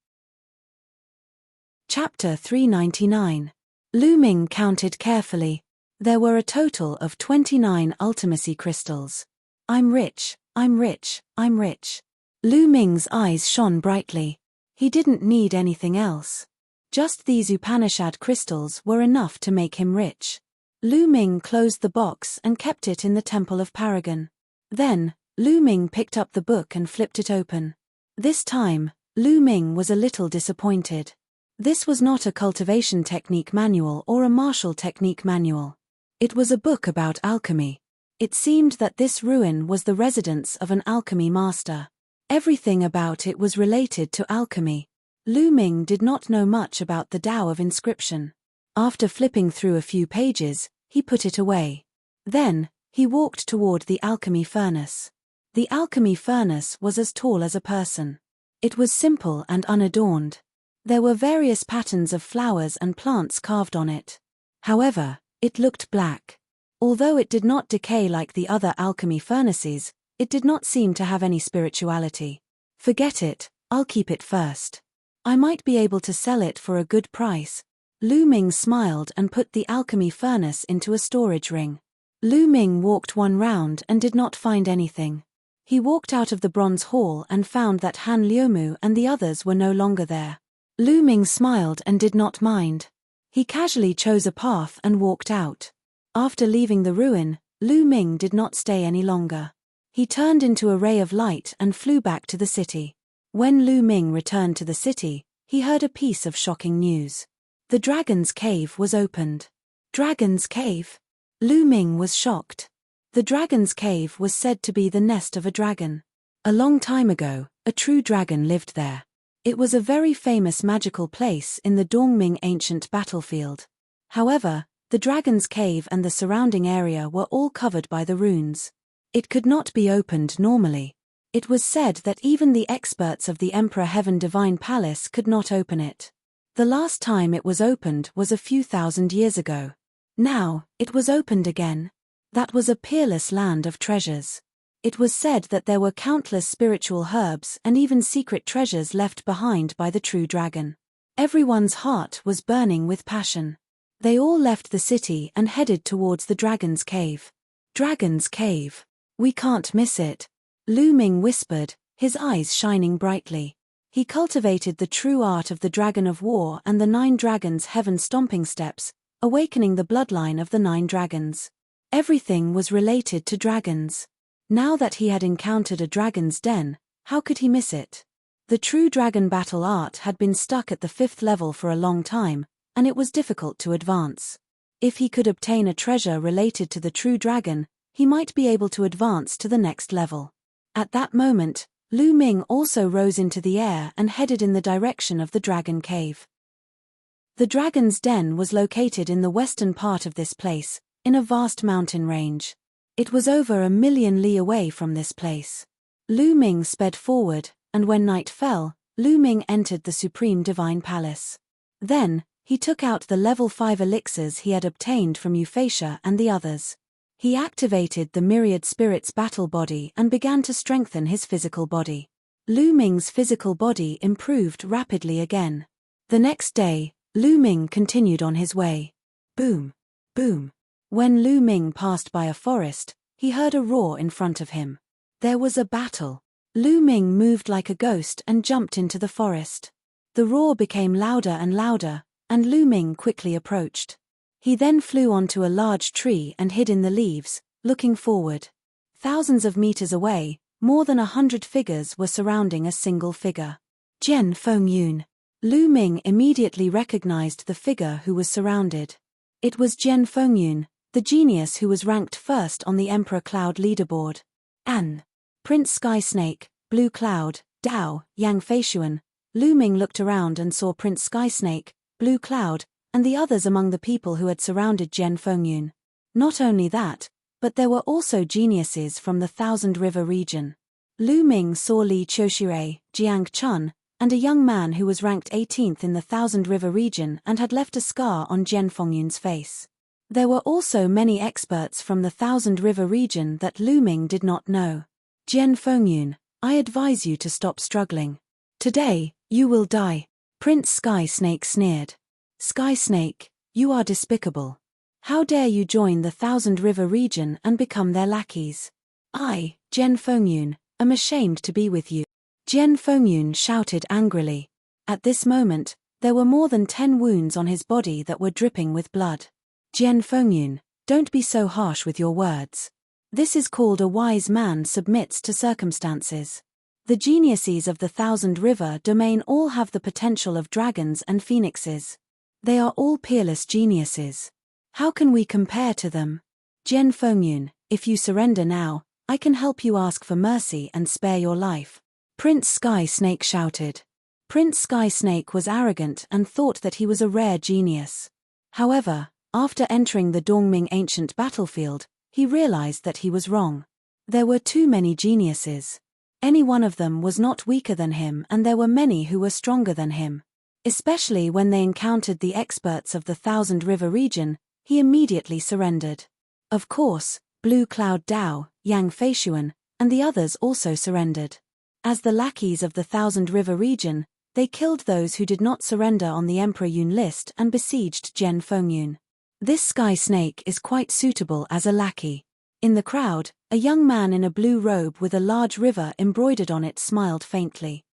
Chapter 399. Lu Ming counted carefully. There were a total of 29 ultimacy crystals. I'm rich, I'm rich, I'm rich. Lu Ming's eyes shone brightly. He didn't need anything else. Just these Upanishad crystals were enough to make him rich. Lu Ming closed the box and kept it in the Temple of Paragon. Then, Lu Ming picked up the book and flipped it open. This time, Lu Ming was a little disappointed. This was not a cultivation technique manual or a martial technique manual. It was a book about alchemy. It seemed that this ruin was the residence of an alchemy master. Everything about it was related to alchemy. Lu Ming did not know much about the Tao of inscription. After flipping through a few pages, he put it away. Then, he walked toward the alchemy furnace. The alchemy furnace was as tall as a person. It was simple and unadorned. There were various patterns of flowers and plants carved on it. However, it looked black. Although it did not decay like the other alchemy furnaces, it did not seem to have any spirituality. Forget it, I'll keep it first. I might be able to sell it for a good price. Lu Ming smiled and put the alchemy furnace into a storage ring. Lu Ming walked one round and did not find anything. He walked out of the bronze hall and found that Han Liumu and the others were no longer there. Lu Ming smiled and did not mind. He casually chose a path and walked out. After leaving the ruin, Lu Ming did not stay any longer. He turned into a ray of light and flew back to the city. When Lu Ming returned to the city, he heard a piece of shocking news. The dragon's cave was opened. Dragon's cave? Lu Ming was shocked. The dragon's cave was said to be the nest of a dragon. A long time ago, a true dragon lived there. It was a very famous magical place in the Dongming ancient battlefield. However, the dragon's cave and the surrounding area were all covered by the runes. It could not be opened normally. It was said that even the experts of the Emperor Heaven Divine Palace could not open it. The last time it was opened was a few thousand years ago. Now, it was opened again. That was a peerless land of treasures. It was said that there were countless spiritual herbs and even secret treasures left behind by the true dragon. Everyone's heart was burning with passion. They all left the city and headed towards the Dragon's Cave. Dragon's Cave. We can't miss it. Lu Ming whispered, his eyes shining brightly. He cultivated the true art of the Dragon of War and the 9 Dragons' Heaven stomping steps, awakening the bloodline of the 9 dragons. Everything was related to dragons. Now that he had encountered a dragon's den, how could he miss it? The true dragon battle art had been stuck at the 5th level for a long time, and it was difficult to advance. If he could obtain a treasure related to the true dragon, he might be able to advance to the next level. At that moment, Lu Ming also rose into the air and headed in the direction of the Dragon Cave. The dragon's den was located in the western part of this place, in a vast mountain range. It was over 1,000,000 li away from this place. Lu Ming sped forward, and when night fell, Lu Ming entered the Supreme Divine Palace. Then, he took out the level 5 elixirs he had obtained from Euphrasia and the others. He activated the Myriad Spirits battle body and began to strengthen his physical body. Lu Ming's physical body improved rapidly again. The next day, Lu Ming continued on his way. Boom! Boom! When Lu Ming passed by a forest, he heard a roar in front of him. There was a battle. Lu Ming moved like a ghost and jumped into the forest. The roar became louder and louder, and Lu Ming quickly approached. He then flew onto a large tree and hid in the leaves, looking forward. Thousands of meters away, more than 100 figures were surrounding a single figure. Jian Fengyun. Lu Ming immediately recognized the figure who was surrounded. It was Jian Fengyun, the genius who was ranked first on the Emperor Cloud leaderboard. An. Prince Sky Snake, Blue Cloud, Dao, Yang Feishuan. Lu Ming looked around and saw Prince Sky Snake, Blue Cloud, and the others among the people who had surrounded Jian Fengyun. Not only that, but there were also geniuses from the Thousand River region. Lu Ming saw Li Qiushirei, Jiang Chun, and a young man who was ranked 18th in the Thousand River region and had left a scar on Jian Fengyun's face. There were also many experts from the Thousand River region that Lu Ming did not know. Jian Fengyun, I advise you to stop struggling. Today, you will die. Prince Sky Snake sneered. Sky Snake, you are despicable. How dare you join the Thousand River region and become their lackeys? I, Jian Fengyun, am ashamed to be with you. Jian Fengyun shouted angrily. At this moment, there were more than 10 wounds on his body that were dripping with blood. Jian Fengyun, don't be so harsh with your words. This is called a wise man submits to circumstances. The geniuses of the Thousand River domain all have the potential of dragons and phoenixes. They are all peerless geniuses. How can we compare to them? Jian Fengyun, if you surrender now, I can help you ask for mercy and spare your life. Prince Sky Snake shouted. Prince Sky Snake was arrogant and thought that he was a rare genius. However, after entering the Dongming ancient battlefield, he realized that he was wrong. There were too many geniuses. Any one of them was not weaker than him, and there were many who were stronger than him. Especially when they encountered the experts of the Thousand River region, he immediately surrendered. Of course, Blue Cloud Dao, Yang Feishuan, and the others also surrendered. As the lackeys of the Thousand River region, they killed those who did not surrender on the Emperor Yun list and besieged Jian Fengyun. This Sky Snake is quite suitable as a lackey. In the crowd, a young man in a blue robe with a large river embroidered on it smiled faintly.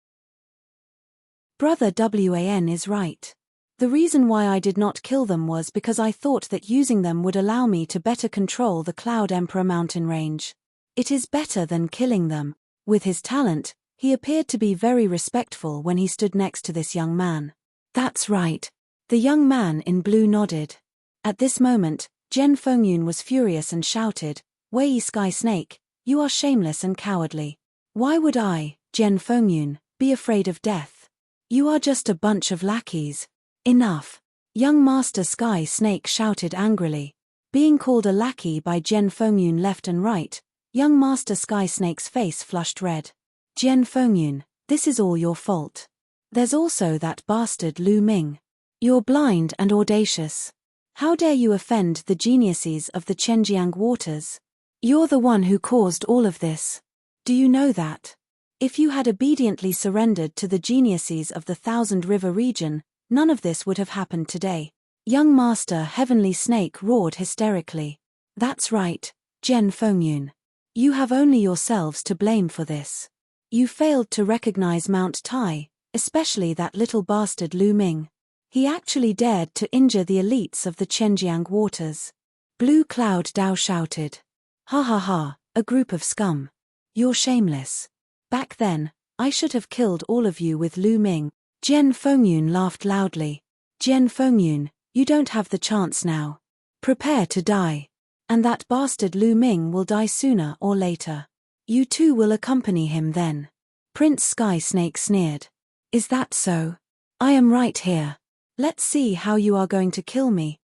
Brother Wan is right. The reason why I did not kill them was because I thought that using them would allow me to better control the Cloud Emperor mountain range. It is better than killing them. With his talent, he appeared to be very respectful when he stood next to this young man. That's right. The young man in blue nodded. At this moment, Jian Fengyun was furious and shouted, Wei Sky Snake, you are shameless and cowardly. Why would I, Jian Fengyun, be afraid of death? You are just a bunch of lackeys. Enough. Young Master Sky Snake shouted angrily. Being called a lackey by Jian Fengyun left and right, Young Master Sky Snake's face flushed red. Jian Fengyun, this is all your fault. There's also that bastard Lu Ming. You're blind and audacious. How dare you offend the geniuses of the Chenjiang waters? You're the one who caused all of this. Do you know that? If you had obediently surrendered to the geniuses of the Thousand River region, none of this would have happened today. Young Master Heavenly Snake roared hysterically. That's right, Jian Fengyun. You have only yourselves to blame for this. You failed to recognize Mount Tai, especially that little bastard Lu Ming. He actually dared to injure the elites of the Chenjiang waters. Blue Cloud Dao shouted. Ha ha ha, a group of scum. You're shameless. Back then, I should have killed all of you with Lu Ming. Jian Fengyun laughed loudly. Jian Fengyun, you don't have the chance now. Prepare to die. And that bastard Lu Ming will die sooner or later. You too will accompany him then. Prince Sky Snake sneered. Is that so? I am right here. Let's see how you are going to kill me.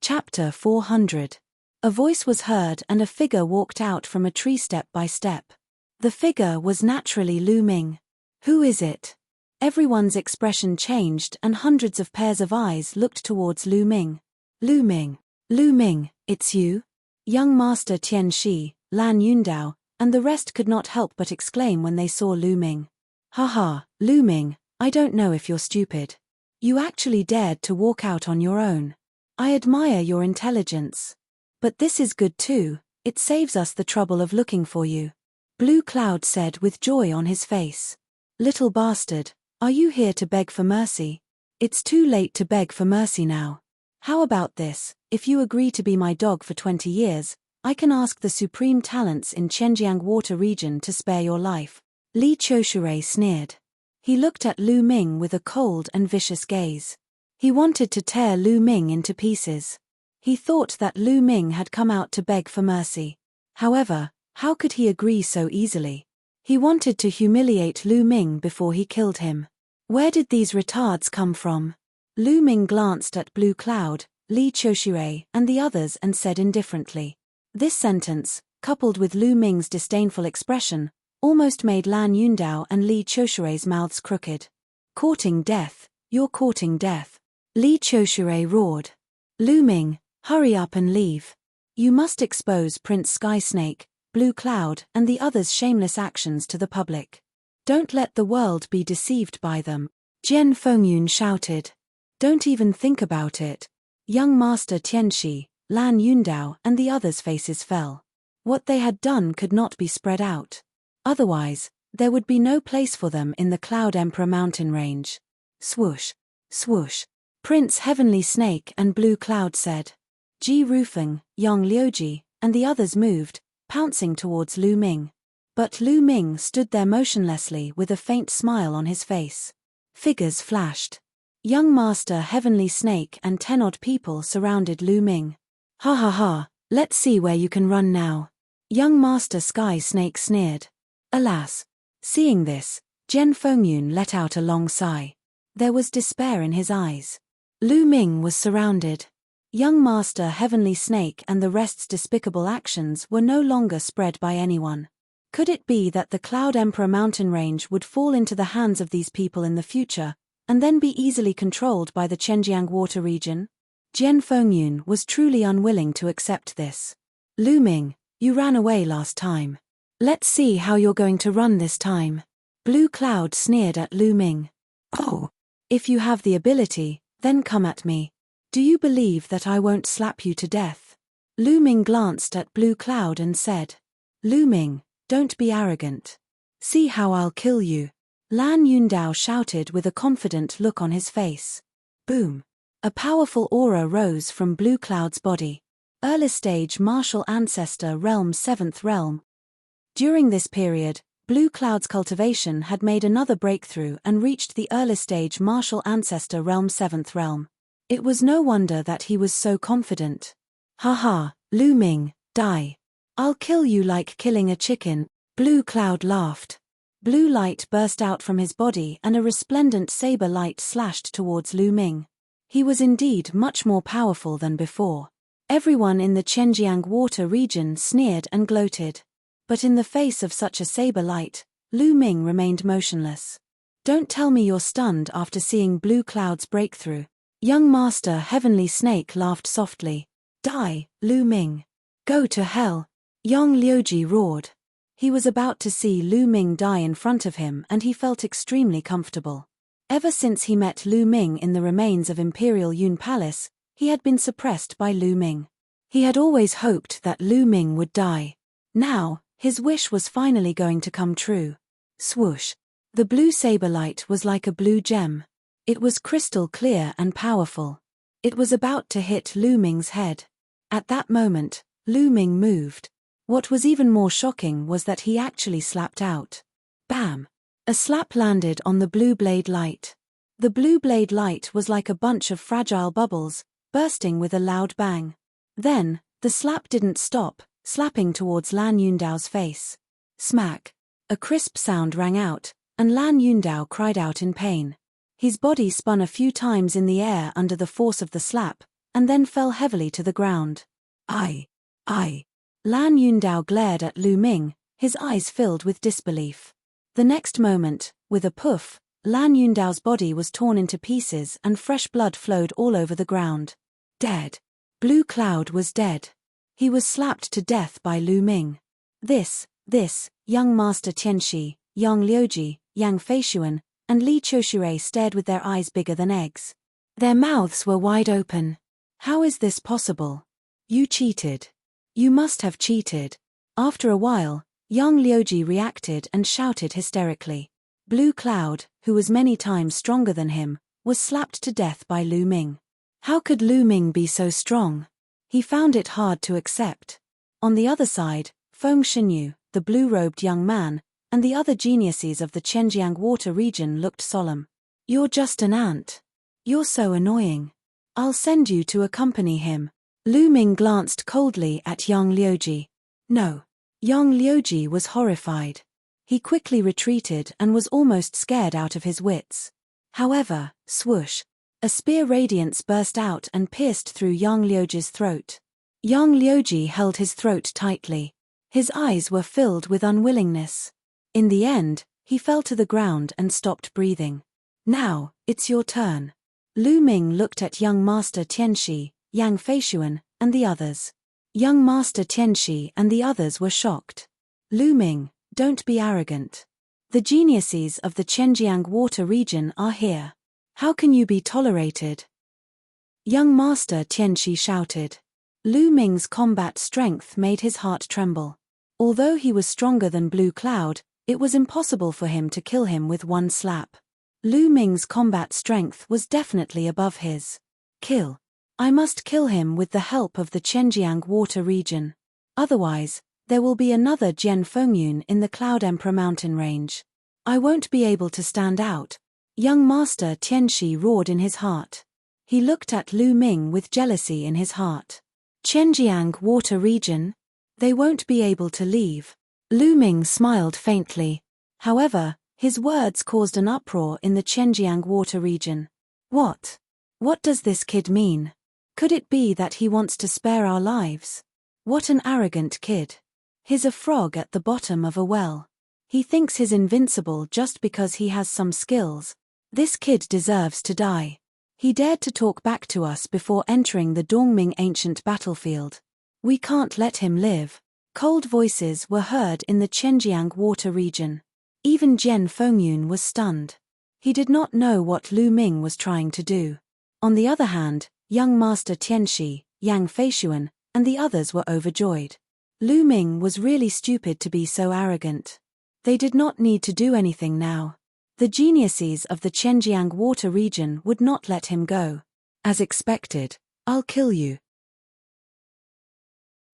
Chapter 400. A voice was heard and a figure walked out from a tree step by step. The figure was naturally Lu Ming. Who is it? Everyone's expression changed and hundreds of pairs of eyes looked towards Lu Ming. Lu Ming. Lu Ming, it's you? Young Master Tian Shi, Lan Yundao, and the rest could not help but exclaim when they saw Lu Ming. Haha, Lu Ming, I don't know if you're stupid. You actually dared to walk out on your own. I admire your intelligence. But this is good too, it saves us the trouble of looking for you. Blue Cloud said with joy on his face. Little bastard, are you here to beg for mercy? It's too late to beg for mercy now. How about this, if you agree to be my dog for 20 years, I can ask the supreme talents in Chenjiang Water region to spare your life. Li Qiushui sneered. He looked at Lu Ming with a cold and vicious gaze. He wanted to tear Lu Ming into pieces. He thought that Lu Ming had come out to beg for mercy. However, how could he agree so easily? He wanted to humiliate Lu Ming before he killed him. Where did these retards come from? Lu Ming glanced at Blue Cloud, Li Qiushui, and the others and said indifferently. This sentence, coupled with Lu Ming's disdainful expression, almost made Lan Yundao and Li Qiushui's mouths crooked. Courting death, you're courting death. Li Qiushui roared. Lu Ming, hurry up and leave. You must expose Prince Sky Snake, Blue Cloud, and the others' shameless actions to the public. Don't let the world be deceived by them. Jian Fengyun shouted. Don't even think about it. Young Master Tianxi, Lan Yundao, and the others' faces fell. What they had done could not be spread out. Otherwise, there would be no place for them in the Cloud Emperor mountain range. Swoosh, swoosh. Prince Heavenly Snake and Blue Cloud said. Ji Rufeng, Yang Liuji, and the others moved, pouncing towards Lu Ming. But Lu Ming stood there motionlessly with a faint smile on his face. Figures flashed. Young Master Heavenly Snake and 10 odd people surrounded Lu Ming. Ha ha ha, let's see where you can run now. Young Master Sky Snake sneered. Alas! Seeing this, Jian Fengyun let out a long sigh. There was despair in his eyes. Lu Ming was surrounded. Young Master Heavenly Snake and the rest's despicable actions were no longer spread by anyone. Could it be that the Cloud Emperor mountain range would fall into the hands of these people in the future, and then be easily controlled by the Chenjiang Water region? Jian Fengyun was truly unwilling to accept this. Lu Ming, you ran away last time. Let's see how you're going to run this time. Blue Cloud sneered at Lu Ming. Oh! If you have the ability, then come at me. Do you believe that I won't slap you to death? Lu Ming glanced at Blue Cloud and said. Lu Ming, don't be arrogant. See how I'll kill you. Lan Yundao shouted with a confident look on his face. Boom! A powerful aura rose from Blue Cloud's body. Early stage martial ancestor realm 7th realm. During this period, Blue Cloud's cultivation had made another breakthrough and reached the early stage martial ancestor realm 7th realm. It was no wonder that he was so confident. Haha, Lu Ming, die. I'll kill you like killing a chicken. Blue Cloud laughed. Blue light burst out from his body and a resplendent saber light slashed towards Lu Ming. He was indeed much more powerful than before. Everyone in the Chenjiang water region sneered and gloated. But in the face of such a saber light, Lu Ming remained motionless. Don't tell me you're stunned after seeing blue clouds break through. Young Master Heavenly Snake laughed softly. Die, Lu Ming. Go to hell. Yang Liuji roared. He was about to see Lu Ming die in front of him and he felt extremely comfortable. Ever since he met Lu Ming in the remains of Imperial Yun Palace, he had been suppressed by Lu Ming. He had always hoped that Lu Ming would die. Now, his wish was finally going to come true. Swoosh. The blue saber light was like a blue gem. It was crystal clear and powerful. It was about to hit Lu Ming's head. At that moment, Lu Ming moved. What was even more shocking was that he actually slapped out. Bam! A slap landed on the blue blade light. The blue blade light was like a bunch of fragile bubbles, bursting with a loud bang. Then, the slap didn't stop, slapping towards Lan Yundao's face. Smack! A crisp sound rang out, and Lan Yundao cried out in pain. His body spun a few times in the air under the force of the slap, and then fell heavily to the ground. Ai! Lan Yundao glared at Lu Ming, his eyes filled with disbelief. The next moment, with a poof, Lan Yundao's body was torn into pieces and fresh blood flowed all over the ground. Dead. Blue Cloud was dead. He was slapped to death by Lu Ming. This, young Master Tianxi, Yang Liuji, Yang Feishuan, and Li Qiushui stared with their eyes bigger than eggs. Their mouths were wide open. How is this possible? You cheated. You must have cheated. After a while, Yang Liuji reacted and shouted hysterically. Blue Cloud, who was many times stronger than him, was slapped to death by Lu Ming. How could Lu Ming be so strong? He found it hard to accept. On the other side, Feng Xinyu, the blue-robed young man, and the other geniuses of the Chenjiang water region looked solemn. You're just an ant. You're so annoying. I'll send you to accompany him. Lu Ming glanced coldly at Yang Liuji. No. Yang Liuji was horrified. He quickly retreated and was almost scared out of his wits. However, swoosh. A spear radiance burst out and pierced through Yang Liuji's throat. Yang Liuji held his throat tightly. His eyes were filled with unwillingness. In the end, he fell to the ground and stopped breathing. Now, it's your turn. Lu Ming looked at young Master Tianxi, Yang Feishuan, and the others. Young Master Tianxi and the others were shocked. Lu Ming, don't be arrogant. The geniuses of the Chenjiang water region are here. How can you be tolerated? Young Master Tianxi shouted. Lu Ming's combat strength made his heart tremble. Although he was stronger than Blue Cloud, it was impossible for him to kill him with one slap. Lu Ming's combat strength was definitely above his. Kill. I must kill him with the help of the Chenjiang water region. Otherwise, there will be another Jian Fengyun in the Cloud Emperor mountain range. I won't be able to stand out. Young Master Tianxi roared in his heart. He looked at Lu Ming with jealousy in his heart. Chenjiang water region? They won't be able to leave. Lu Ming smiled faintly. However, his words caused an uproar in the Chenjiang water region. What? What does this kid mean? Could it be that he wants to spare our lives? What an arrogant kid. He's a frog at the bottom of a well. He thinks he's invincible just because he has some skills. This kid deserves to die. He dared to talk back to us before entering the Dongming ancient battlefield. We can't let him live. Cold voices were heard in the Chenjiang water region. Even Jian Fengyun was stunned. He did not know what Lu Ming was trying to do. On the other hand, young Master Tianxi, Yang Feishuan, and the others were overjoyed. Lu Ming was really stupid to be so arrogant. They did not need to do anything now. The geniuses of the Chenjiang water region would not let him go. As expected, I'll kill you.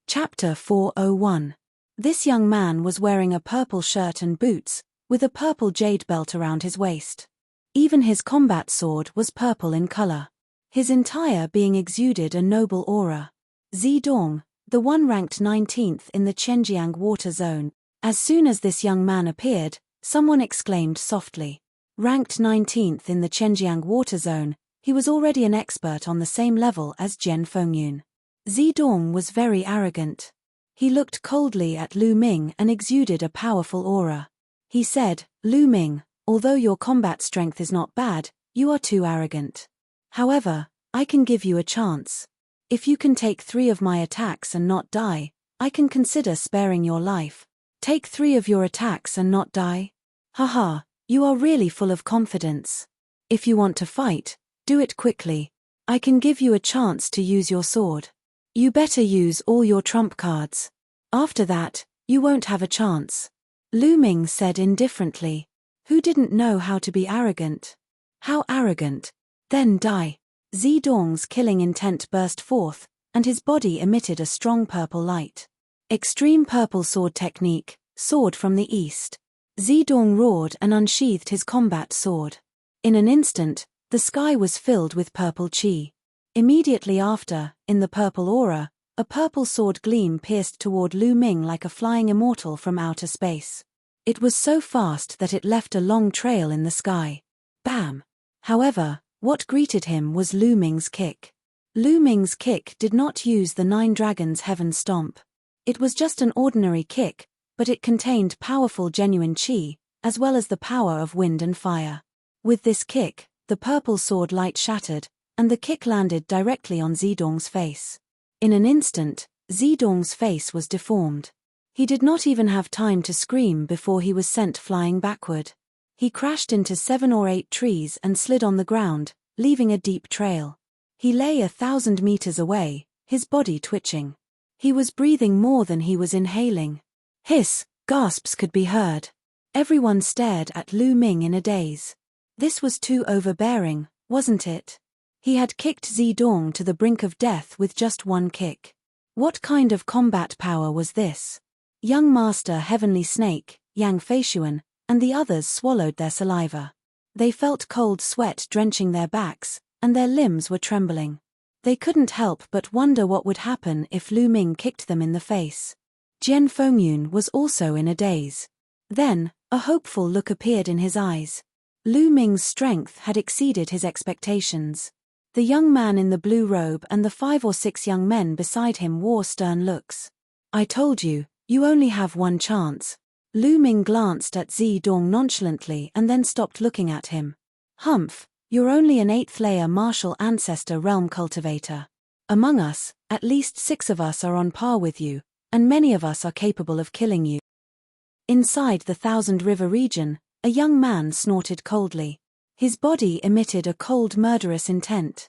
Chapter 401. This young man was wearing a purple shirt and boots, with a purple jade belt around his waist. Even his combat sword was purple in color. His entire being exuded a noble aura. Zidong, the one ranked 19th in the Chenjiang water zone. As soon as this young man appeared, someone exclaimed softly. Ranked 19th in the Chenjiang water zone, he was already an expert on the same level as Jian Fengyun. Zedong was very arrogant. He looked coldly at Lu Ming and exuded a powerful aura. He said, "Lu Ming, although your combat strength is not bad, you are too arrogant. However, I can give you a chance. If you can take 3 of my attacks and not die, I can consider sparing your life. Take 3 of your attacks and not die? Haha, you are really full of confidence. If you want to fight, do it quickly. I can give you a chance to use your sword. You better use all your trump cards. After that, you won't have a chance." Lu Ming said indifferently. Who didn't know how to be arrogant? How arrogant? Then die. Zedong's killing intent burst forth, and his body emitted a strong purple light. Extreme purple sword technique, sword from the east. Zedong roared and unsheathed his combat sword. In an instant, the sky was filled with purple chi. Immediately after, in the purple aura, a purple sword gleam pierced toward Lu Ming like a flying immortal from outer space. It was so fast that it left a long trail in the sky. Bam! However, what greeted him was Lu Ming's kick. Lu Ming's kick did not use the 9 Dragons' Heaven Stomp. It was just an ordinary kick, but it contained powerful genuine chi, as well as the power of wind and fire. With this kick, the purple sword light shattered, and the kick landed directly on Zedong's face. In an instant, Zedong's face was deformed. He did not even have time to scream before he was sent flying backward. He crashed into 7 or 8 trees and slid on the ground, leaving a deep trail. He lay 1,000 meters away, his body twitching. He was breathing more than he was inhaling. Hiss, gasps could be heard. Everyone stared at Lu Ming in a daze. This was too overbearing, wasn't it? He had kicked Zedong to the brink of death with just 1 kick. What kind of combat power was this? Young Master Heavenly Snake, Yang Feishuan, and the others swallowed their saliva. They felt cold sweat drenching their backs, and their limbs were trembling. They couldn't help but wonder what would happen if Lu Ming kicked them in the face. Jian Fengyun was also in a daze. Then, a hopeful look appeared in his eyes. Lu Ming's strength had exceeded his expectations. The young man in the blue robe and the 5 or 6 young men beside him wore stern looks. "I told you, you only have 1 chance." Lu Ming glanced at Zedong nonchalantly and then stopped looking at him. "Humph, you're only an 8th layer martial ancestor realm cultivator. Among us, at least 6 of us are on par with you, and many of us are capable of killing you." Inside the Thousand River region, a young man snorted coldly. His body emitted a cold murderous intent.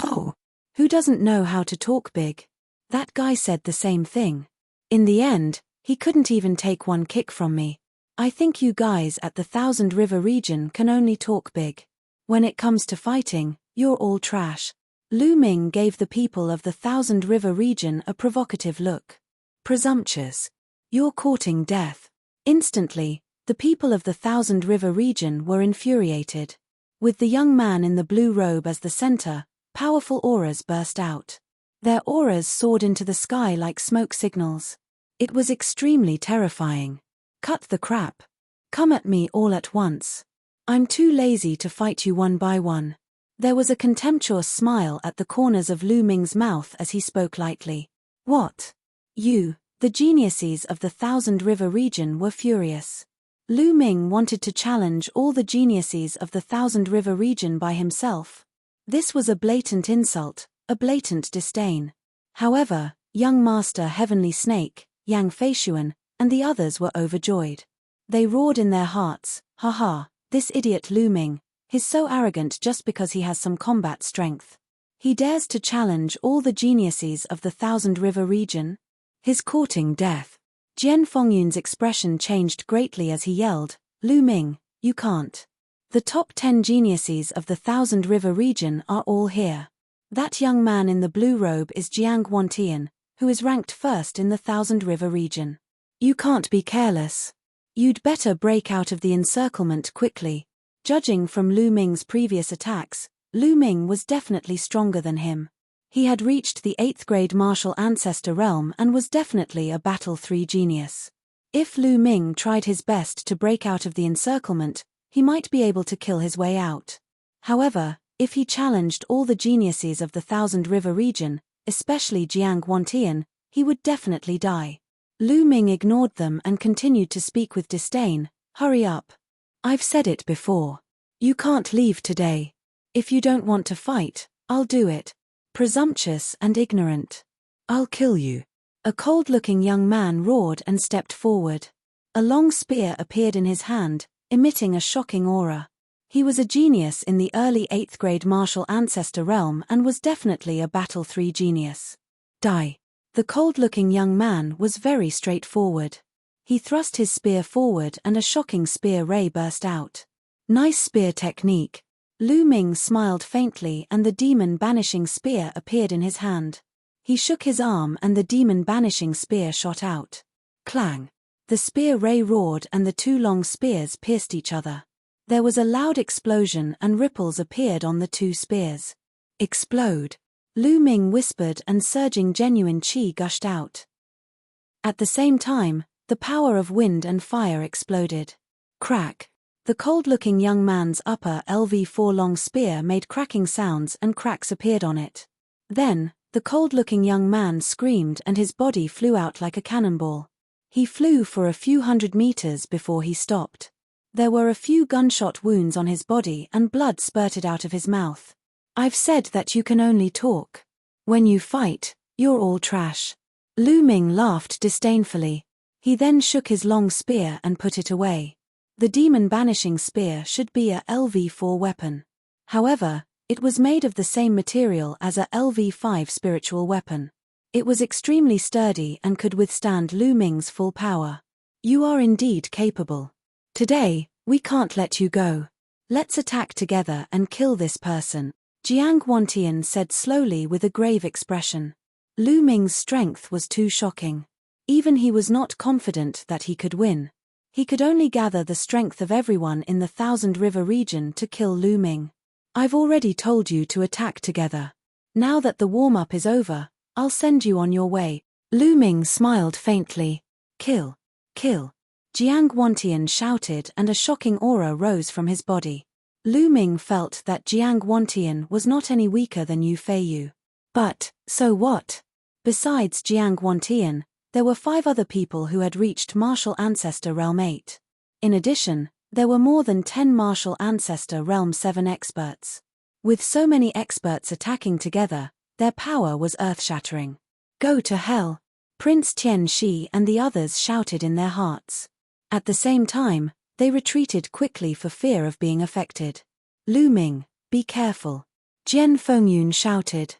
"Oh, who doesn't know how to talk big?" That guy said the same thing. "In the end, he couldn't even take 1 kick from me. I think you guys at the Thousand River region can only talk big. When it comes to fighting, you're all trash." Lu Ming gave the people of the Thousand River region a provocative look. "Presumptuous. You're courting death." Instantly, the people of the Thousand River region were infuriated. With the young man in the blue robe as the center, powerful auras burst out. Their auras soared into the sky like smoke signals. It was extremely terrifying. "Cut the crap. Come at me all at once. I'm too lazy to fight you one by one." There was a contemptuous smile at the corners of Lu Ming's mouth as he spoke lightly. "What? You?" The geniuses of the Thousand River region were furious. Lu Ming wanted to challenge all the geniuses of the Thousand River region by himself. This was a blatant insult, a blatant disdain. However, young Master Heavenly Snake, Yang Feishuan, and the others were overjoyed. They roared in their hearts, "Haha, this idiot Lu Ming, he's so arrogant just because he has some combat strength. He dares to challenge all the geniuses of the Thousand River region? He's courting death." Jian Fengyun's expression changed greatly as he yelled, "Lu Ming, you can't. The top 10 geniuses of the Thousand River region are all here. That young man in the blue robe is Jiang Guantian, who is ranked 1st in the Thousand River region. You can't be careless. You'd better break out of the encirclement quickly." Judging from Lu Ming's previous attacks, Lu Ming was definitely stronger than him. He had reached the 8th grade martial ancestor realm and was definitely a Battle 3 genius. If Lu Ming tried his best to break out of the encirclement, he might be able to kill his way out. However, if he challenged all the geniuses of the Thousand River region, especially Jiang Wantian, he would definitely die. Lu Ming ignored them and continued to speak with disdain. Hurry up. I've said it before. You can't leave today. If you don't want to fight, I'll do it. Presumptuous and ignorant. I'll kill you. A cold-looking young man roared and stepped forward. A long spear appeared in his hand, emitting a shocking aura. He was a genius in the early 8th grade martial ancestor realm and was definitely a Battle 3 genius. Die. The cold-looking young man was very straightforward. He thrust his spear forward and a shocking spear ray burst out. Nice spear technique. Lu Ming smiled faintly and the demon banishing spear appeared in his hand. He shook his arm and the demon banishing spear shot out. Clang. The spear ray roared and the two long spears pierced each other. There was a loud explosion and ripples appeared on the two spears. Explode. Lu Ming whispered and surging genuine qi gushed out. At the same time, the power of wind and fire exploded. Crack. The cold-looking young man's upper LV4 long spear made cracking sounds and cracks appeared on it. Then, the cold-looking young man screamed and his body flew out like a cannonball. He flew for a few hundred meters before he stopped. There were a few gunshot wounds on his body and blood spurted out of his mouth. I've said that you can only talk. When you fight, you're all trash. Lu Ming laughed disdainfully. He then shook his long spear and put it away. The demon banishing spear should be a LV4 weapon. However, it was made of the same material as a LV5 spiritual weapon. It was extremely sturdy and could withstand Lu Ming's full power. You are indeed capable. Today, we can't let you go. Let's attack together and kill this person, Jiang Wantian said slowly with a grave expression. Lu Ming's strength was too shocking. Even he was not confident that he could win. He could only gather the strength of everyone in the Thousand River region to kill Lu Ming. I've already told you to attack together. Now that the warm-up is over, I'll send you on your way. Lu Ming smiled faintly. Kill. Kill. Jiang Wantian shouted and a shocking aura rose from his body. Lu Ming felt that Jiang Wantian was not any weaker than Yu Feiyu. But, so what? Besides Jiang Wantian, there were 5 other people who had reached Martial Ancestor Realm 8. In addition, there were more than 10 Martial Ancestor Realm 7 experts. With so many experts attacking together, their power was earth-shattering. Go to hell! Prince Tian Shi and the others shouted in their hearts. At the same time, they retreated quickly for fear of being affected. Lu Ming, be careful. Jian Fengyun shouted.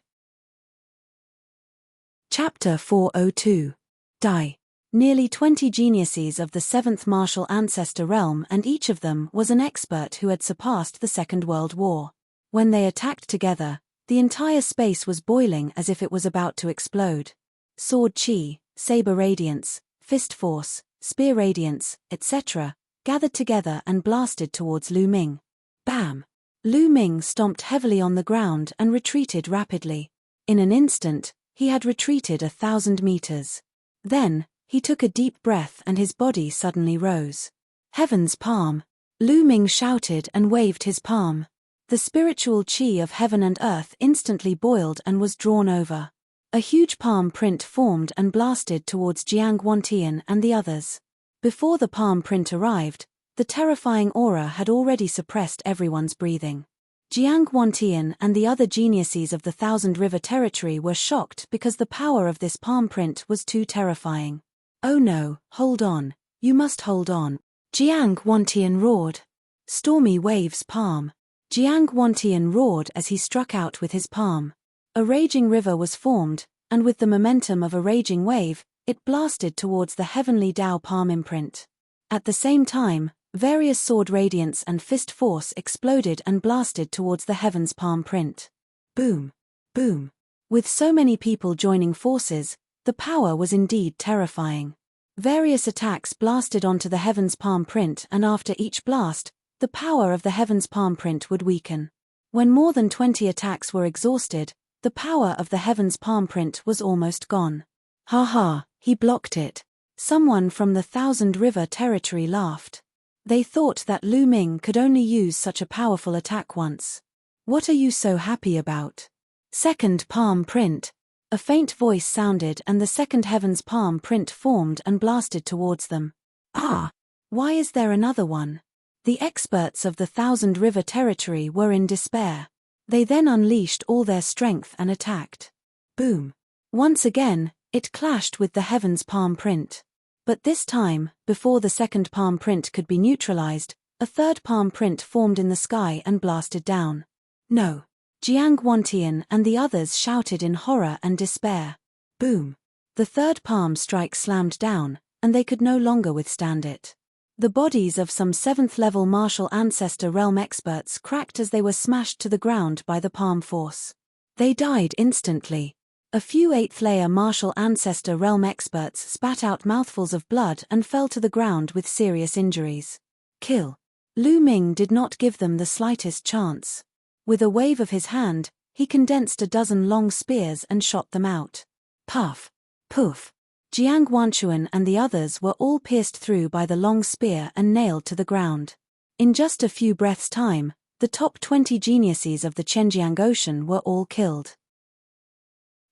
Chapter 402. Die. Nearly 20 geniuses of the 7th Martial Ancestor Realm and each of them was an expert who had surpassed the Second World War. When they attacked together, the entire space was boiling as if it was about to explode. Sword Qi, Saber Radiance, Fist Force, Spear Radiance, etc., gathered together and blasted towards Lu Ming. Bam! Lu Ming stomped heavily on the ground and retreated rapidly. In an instant, he had retreated 1,000 meters. Then, he took a deep breath and his body suddenly rose. Heaven's palm! Lu Ming shouted and waved his palm. The spiritual qi of heaven and earth instantly boiled and was drawn over. A huge palm print formed and blasted towards Jiang Wantian and the others. Before the palm print arrived, the terrifying aura had already suppressed everyone's breathing. Jiang Wantian and the other geniuses of the Thousand River territory were shocked because the power of this palm print was too terrifying. Oh no, hold on, you must hold on. Jiang Wantian roared. Stormy waves palm. Jiang Wantian roared as he struck out with his palm. A raging river was formed, and with the momentum of a raging wave, it blasted towards the heavenly Tao palm imprint. At the same time, various sword radiance and fist force exploded and blasted towards the heaven's palm print. Boom! Boom! With so many people joining forces, the power was indeed terrifying. Various attacks blasted onto the heaven's palm print and after each blast, the power of the heaven's palm print would weaken. When more than 20 attacks were exhausted, the power of the heaven's palm print was almost gone. Ha ha, he blocked it. Someone from the Thousand River territory laughed. They thought that Lu Ming could only use such a powerful attack once. What are you so happy about? Second palm print. A faint voice sounded and the second heaven's palm print formed and blasted towards them. Ah! Why is there another one? The experts of the Thousand River territory were in despair. They then unleashed all their strength and attacked. Boom! Once again, it clashed with the heaven's palm print. But this time, before the second palm print could be neutralized, a third palm print formed in the sky and blasted down. No! Jiang Wantian and the others shouted in horror and despair. Boom! The third palm strike slammed down, and they could no longer withstand it. The bodies of some 7th-level martial ancestor realm experts cracked as they were smashed to the ground by the palm force. They died instantly. A few 8th-layer martial ancestor realm experts spat out mouthfuls of blood and fell to the ground with serious injuries. Kill. Lu Ming did not give them the slightest chance. With a wave of his hand, he condensed a dozen long spears and shot them out. Puff. Poof. Jiang Wanchuan and the others were all pierced through by the long spear and nailed to the ground. In just a few breaths' time, the top 20 geniuses of the Chenjiang Ocean were all killed.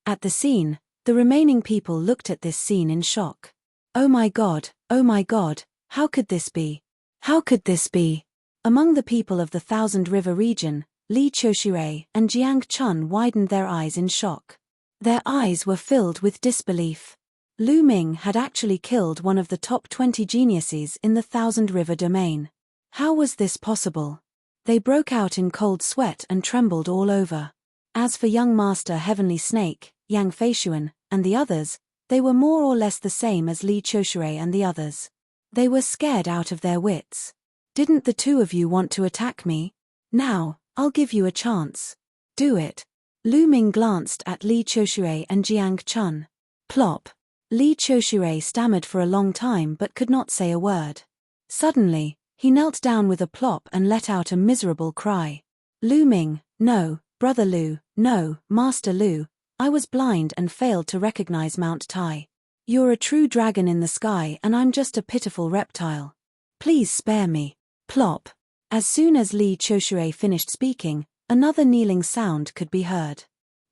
At the scene, the remaining people looked at this scene in shock. Oh my god, how could this be? How could this be? Among the people of the Thousand River region, Li Qiushirei and Jiang Chun widened their eyes in shock. Their eyes were filled with disbelief. Lu Ming had actually killed one of the top 20 geniuses in the Thousand River domain. How was this possible? They broke out in cold sweat and trembled all over. As for young Master Heavenly Snake, Yang Feishuan, and the others, they were more or less the same as Li Qiushirei and the others. They were scared out of their wits. Didn't the two of you want to attack me? Now, I'll give you a chance. Do it. Lu Ming glanced at Li Qiushirei and Jiang Chun. Plop. Li Qiushirei stammered for a long time but could not say a word. Suddenly, he knelt down with a plop and let out a miserable cry. Lu Ming, no, Brother Lu, no, Master Lu, I was blind and failed to recognize Mount Tai. You're a true dragon in the sky and I'm just a pitiful reptile. Please spare me. Plop. As soon as Li Qiushirei finished speaking, another kneeling sound could be heard.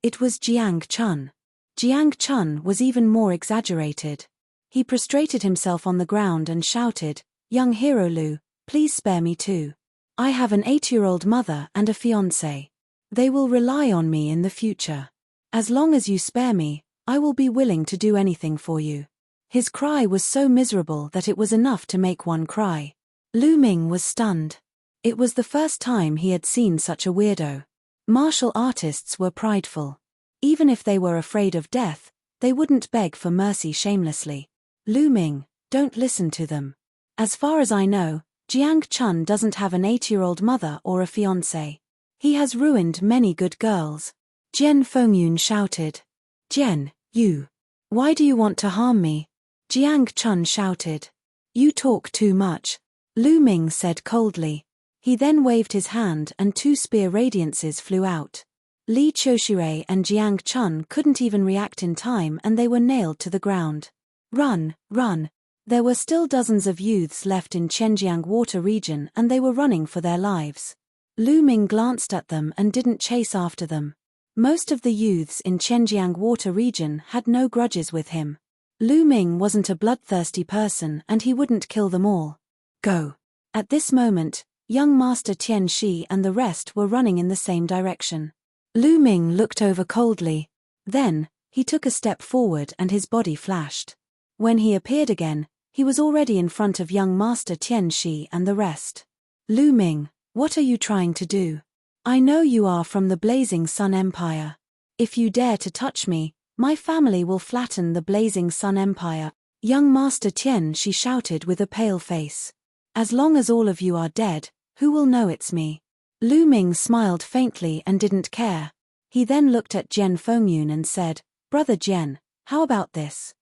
It was Jiang Chun. Jiang Chun was even more exaggerated. He prostrated himself on the ground and shouted, Young hero Lu, please spare me too. I have an 8-year-old mother and a fiancé. They will rely on me in the future. As long as you spare me, I will be willing to do anything for you. His cry was so miserable that it was enough to make one cry. Lu Ming was stunned. It was the first time he had seen such a weirdo. Martial artists were prideful. Even if they were afraid of death, they wouldn't beg for mercy shamelessly. Lu Ming, don't listen to them. As far as I know, Jiang Chun doesn't have an 8-year-old mother or a fiancé. He has ruined many good girls. Jian Fengyun shouted. Jian, you. Why do you want to harm me? Jiang Chun shouted. You talk too much. Lu Ming said coldly. He then waved his hand and 2 spear radiances flew out. Li Qiushirei and Jiang Chun couldn't even react in time and they were nailed to the ground. Run, run. There were still dozens of youths left in Chenjiang Water region and they were running for their lives. Lu Ming glanced at them and didn't chase after them. Most of the youths in Chenjiang Water region had no grudges with him. Lu Ming wasn't a bloodthirsty person and he wouldn't kill them all. Go. At this moment, young Master Tian Shi and the rest were running in the same direction. Lu Ming looked over coldly. Then, he took a step forward and his body flashed. When he appeared again, he was already in front of young Master Tian Shi and the rest. Lu Ming, what are you trying to do? I know you are from the Blazing Sun Empire. If you dare to touch me, my family will flatten the Blazing Sun Empire. Young Master Tian Shi shouted with a pale face. As long as all of you are dead, who will know it's me? Lu Ming smiled faintly and didn't care. He then looked at Jian Fengyun and said, Brother Jian, how about this?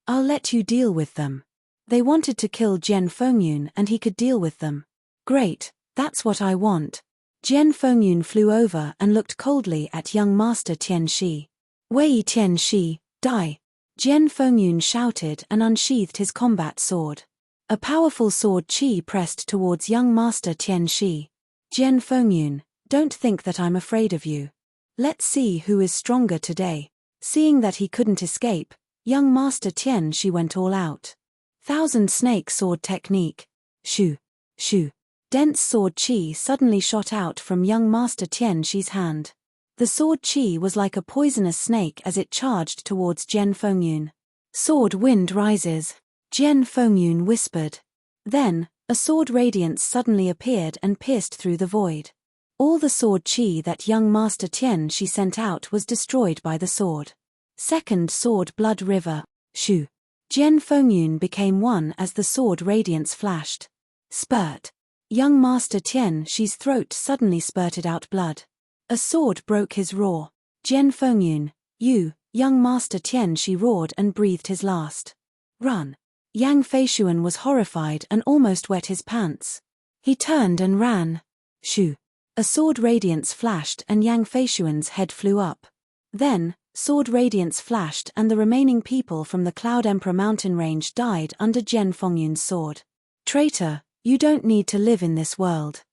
I'll let you deal with them. They wanted to kill Jian Fengyun and he could deal with them. Great, that's what I want. Jian Fengyun flew over and looked coldly at young Master Tian Shi. Wei Tian Shi, die. Jian Fengyun shouted and unsheathed his combat sword. A powerful sword chi pressed towards young Master Tian Shi. Jian Fengyun, don't think that I'm afraid of you. Let's see who is stronger today. Seeing that he couldn't escape, young Master Tianxi went all out. Thousand Snake Sword Technique. Shoo, shoo. Dense sword qi suddenly shot out from young Master Tianxi's hand. The sword qi was like a poisonous snake as it charged towards Jian Fengyun. Sword wind rises, Jian Fengyun whispered. Then, a sword radiance suddenly appeared and pierced through the void. All the sword qi that young Master Tianxi sent out was destroyed by the sword. Second sword blood river, shoo. Jian Fengyun became one as the sword radiance flashed. Spurt. Young Master Tianxi's throat suddenly spurted out blood. A sword broke his roar. Jian Fengyun, you, young Master Tianxi roared and breathed his last. Run. Yang Feishuan was horrified and almost wet his pants. He turned and ran. Shoo. A sword radiance flashed and Yang Feishuan's head flew up. Then, sword radiance flashed and the remaining people from the Cloud Emperor mountain range died under Jian Fengyun's sword. Traitor, you don't need to live in this world.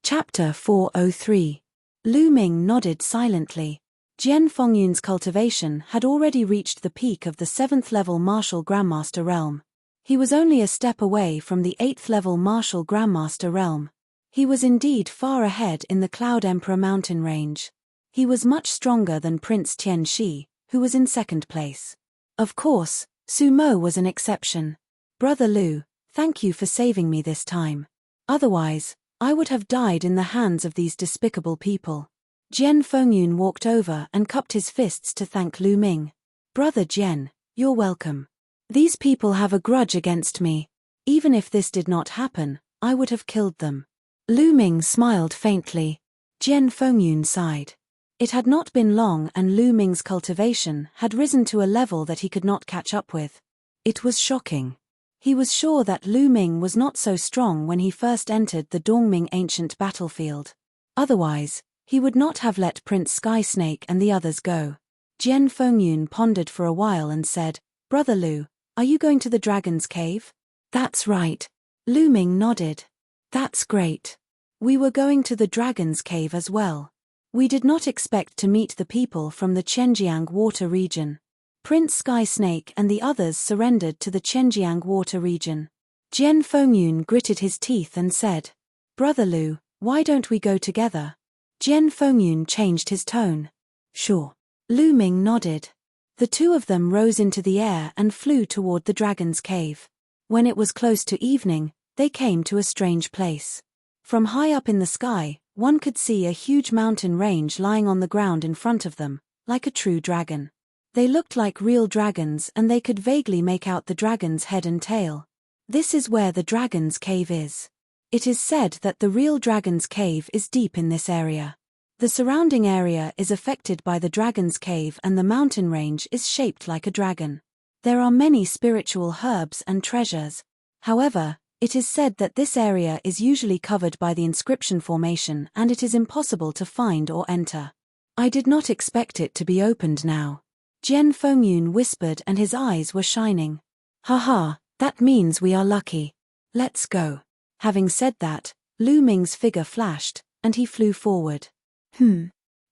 Chapter 403. Lu Ming nodded silently. Jian Fengyun's cultivation had already reached the peak of the 7th level Martial Grandmaster realm. He was only a step away from the 8th level Martial Grandmaster realm. He was indeed far ahead in the Cloud Emperor mountain range. He was much stronger than Prince Tianxi, who was in 2nd place. Of course, Su Mo was an exception. Brother Lu, thank you for saving me this time. Otherwise, I would have died in the hands of these despicable people. Jian Fengyun walked over and cupped his fists to thank Lu Ming. Brother Jian, you're welcome. These people have a grudge against me. Even if this did not happen, I would have killed them. Lu Ming smiled faintly. Jian Fengyun sighed. It had not been long and Lu Ming's cultivation had risen to a level that he could not catch up with. It was shocking. He was sure that Lu Ming was not so strong when he first entered the Dongming ancient battlefield. Otherwise, he would not have let Prince Sky Snake and the others go. Jian Fengyun pondered for a while and said, Brother Lu, are you going to the Dragon's Cave? That's right. Lu Ming nodded. That's great. We were going to the Dragon's Cave as well. We did not expect to meet the people from the Chenjiang water region. Prince Sky Snake and the others surrendered to the Chenjiang water region. Jian Fengyun gritted his teeth and said, Brother Lu, why don't we go together? Jian Fengyun changed his tone. Sure. Lu Ming nodded. The two of them rose into the air and flew toward the Dragon's Cave. When it was close to evening, they came to a strange place. From high up in the sky, one could see a huge mountain range lying on the ground in front of them, like a true dragon. They looked like real dragons and they could vaguely make out the dragon's head and tail. This is where the Dragon's Cave is. It is said that the real Dragon's Cave is deep in this area. The surrounding area is affected by the Dragon's Cave and the mountain range is shaped like a dragon. There are many spiritual herbs and treasures. However, it is said that this area is usually covered by the inscription formation and it is impossible to find or enter. I did not expect it to be opened now. Jian Fengyun whispered and his eyes were shining. Haha, that means we are lucky. Let's go. Having said that, Lu Ming's figure flashed, and he flew forward.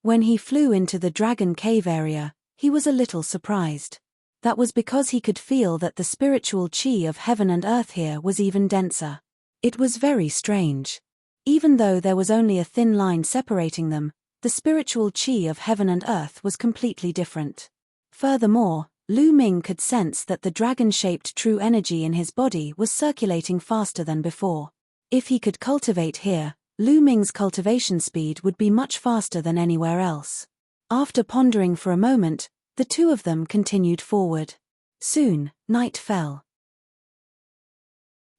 When he flew into the Dragon Cave area, he was a little surprised. That was because he could feel that the spiritual qi of heaven and earth here was even denser. It was very strange. Even though there was only a thin line separating them, the spiritual qi of heaven and earth was completely different. Furthermore, Lu Ming could sense that the dragon-shaped true energy in his body was circulating faster than before. If he could cultivate here, Lu Ming's cultivation speed would be much faster than anywhere else. After pondering for a moment, the two of them continued forward. Soon, night fell.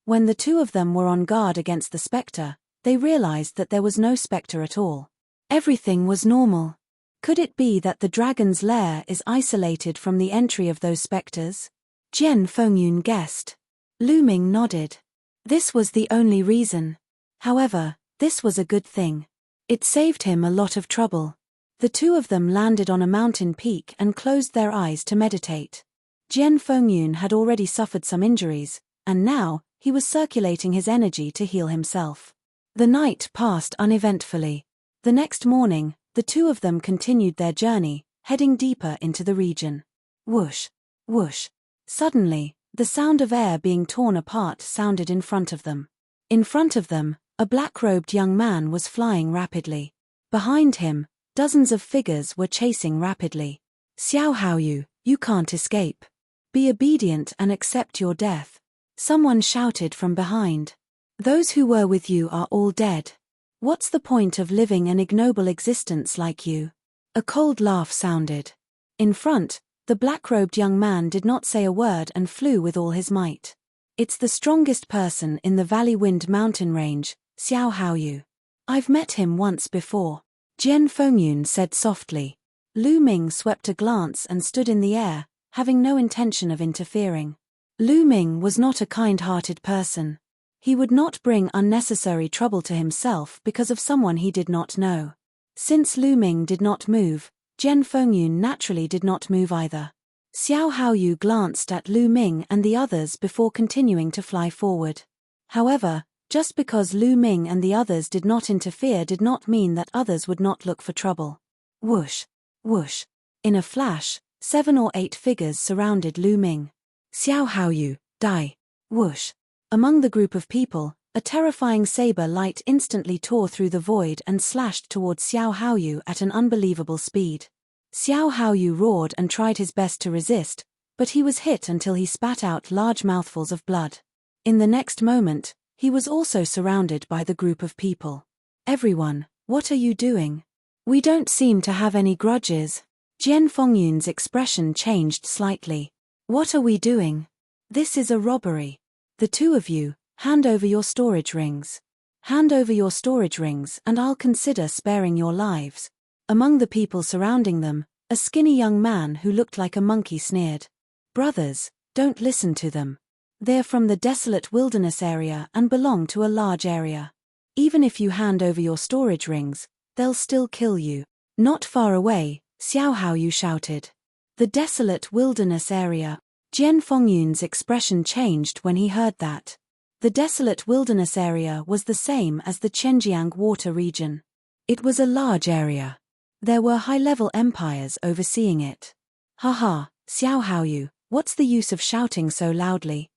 When the two of them were on guard against the spectre, they realized that there was no spectre at all. Everything was normal. Could it be that the dragon's lair is isolated from the entry of those spectres? Jian Fengyun guessed. Lu Ming nodded. This was the only reason. However, this was a good thing. It saved him a lot of trouble. The two of them landed on a mountain peak and closed their eyes to meditate. Jian Fengyun had already suffered some injuries, and now, he was circulating his energy to heal himself. The night passed uneventfully. The next morning, The two of them continued their journey, heading deeper into the region. Whoosh, whoosh. Suddenly, the sound of air being torn apart sounded in front of them. In front of them, a black-robed young man was flying rapidly. Behind him, dozens of figures were chasing rapidly. Xiao Haoyu, you can't escape. Be obedient and accept your death. Someone shouted from behind. Those who were with you are all dead. What's the point of living an ignoble existence like you? A cold laugh sounded. In front, the black-robed young man did not say a word and flew with all his might. It's the strongest person in the Valley Wind mountain range, Xiao Haoyu. I've met him once before. Jian Fengyun said softly. Lu Ming swept a glance and stood in the air, having no intention of interfering. Lu Ming was not a kind-hearted person. He would not bring unnecessary trouble to himself because of someone he did not know. Since Lu Ming did not move, Jian Fengyun naturally did not move either. Xiao Haoyu glanced at Lu Ming and the others before continuing to fly forward. However, just because Lu Ming and the others did not interfere did not mean that others would not look for trouble. Whoosh, whoosh. In a flash, 7 or 8 figures surrounded Lu Ming. Xiao Haoyu, die. Whoosh. Among the group of people, a terrifying saber light instantly tore through the void and slashed towards Xiao Haoyu at an unbelievable speed. Xiao Haoyu roared and tried his best to resist, but he was hit until he spat out large mouthfuls of blood. In the next moment, he was also surrounded by the group of people. Everyone, what are you doing? We don't seem to have any grudges. Jian Fengyun's expression changed slightly. What are we doing? This is a robbery. The two of you, hand over your storage rings. Hand over your storage rings and I'll consider sparing your lives. Among the people surrounding them, a skinny young man who looked like a monkey sneered. Brothers, don't listen to them. They're from the desolate wilderness area and belong to a large area. Even if you hand over your storage rings, they'll still kill you. Not far away, Xiao Haoyu shouted. The desolate wilderness area. Jian Fengyun's expression changed when he heard that. The desolate wilderness area was the same as the Chenjiang water region. It was a large area. There were high-level empires overseeing it. Haha, Xiao Haoyu, what's the use of shouting so loudly?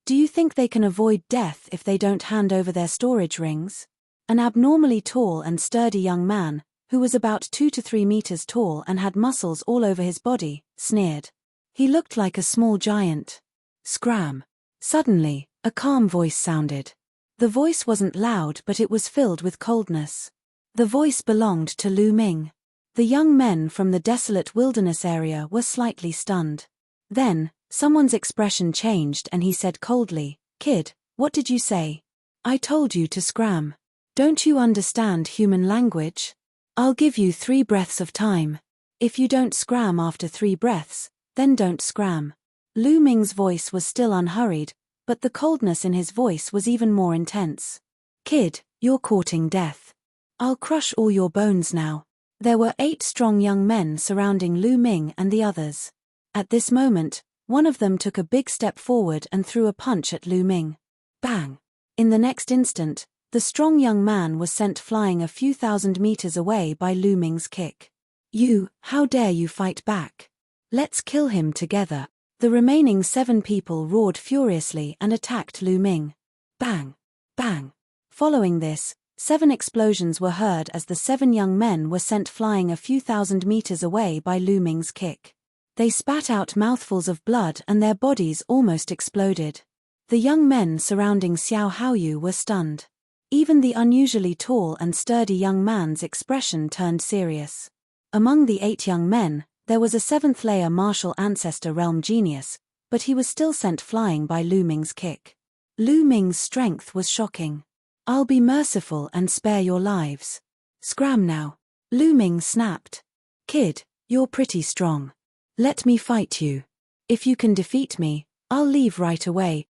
Do you think they can avoid death if they don't hand over their storage rings? An abnormally tall and sturdy young man, who was about 2 to 3 meters tall and had muscles all over his body, sneered. He looked like a small giant. Scram. Suddenly, a calm voice sounded. The voice wasn't loud but it was filled with coldness. The voice belonged to Lu Ming. The young men from the desolate wilderness area were slightly stunned. Then, someone's expression changed and he said coldly, Kid, what did you say? I told you to scram. Don't you understand human language? I'll give you 3 breaths of time. If you don't scram after 3 breaths, then don't scram. Lu Ming's voice was still unhurried, but the coldness in his voice was even more intense. Kid, you're courting death. I'll crush all your bones now. There were 8 strong young men surrounding Lu Ming and the others. At this moment, one of them took a big step forward and threw a punch at Lu Ming. Bang! In the next instant, the strong young man was sent flying a few thousand meters away by Lu Ming's kick. You, how dare you fight back? Let's kill him together. The remaining 7 people roared furiously and attacked Lu Ming. Bang! Bang! Following this, 7 explosions were heard as the 7 young men were sent flying a few thousand meters away by Lu Ming's kick. They spat out mouthfuls of blood and their bodies almost exploded. The young men surrounding Xiao Haoyu were stunned. Even the unusually tall and sturdy young man's expression turned serious. Among the 8 young men, there was a 7th-layer martial ancestor realm genius, but he was still sent flying by Lu Ming's kick. Lu Ming's strength was shocking. I'll be merciful and spare your lives. Scram now. Lu Ming snapped. Kid, you're pretty strong. Let me fight you. If you can defeat me, I'll leave right away.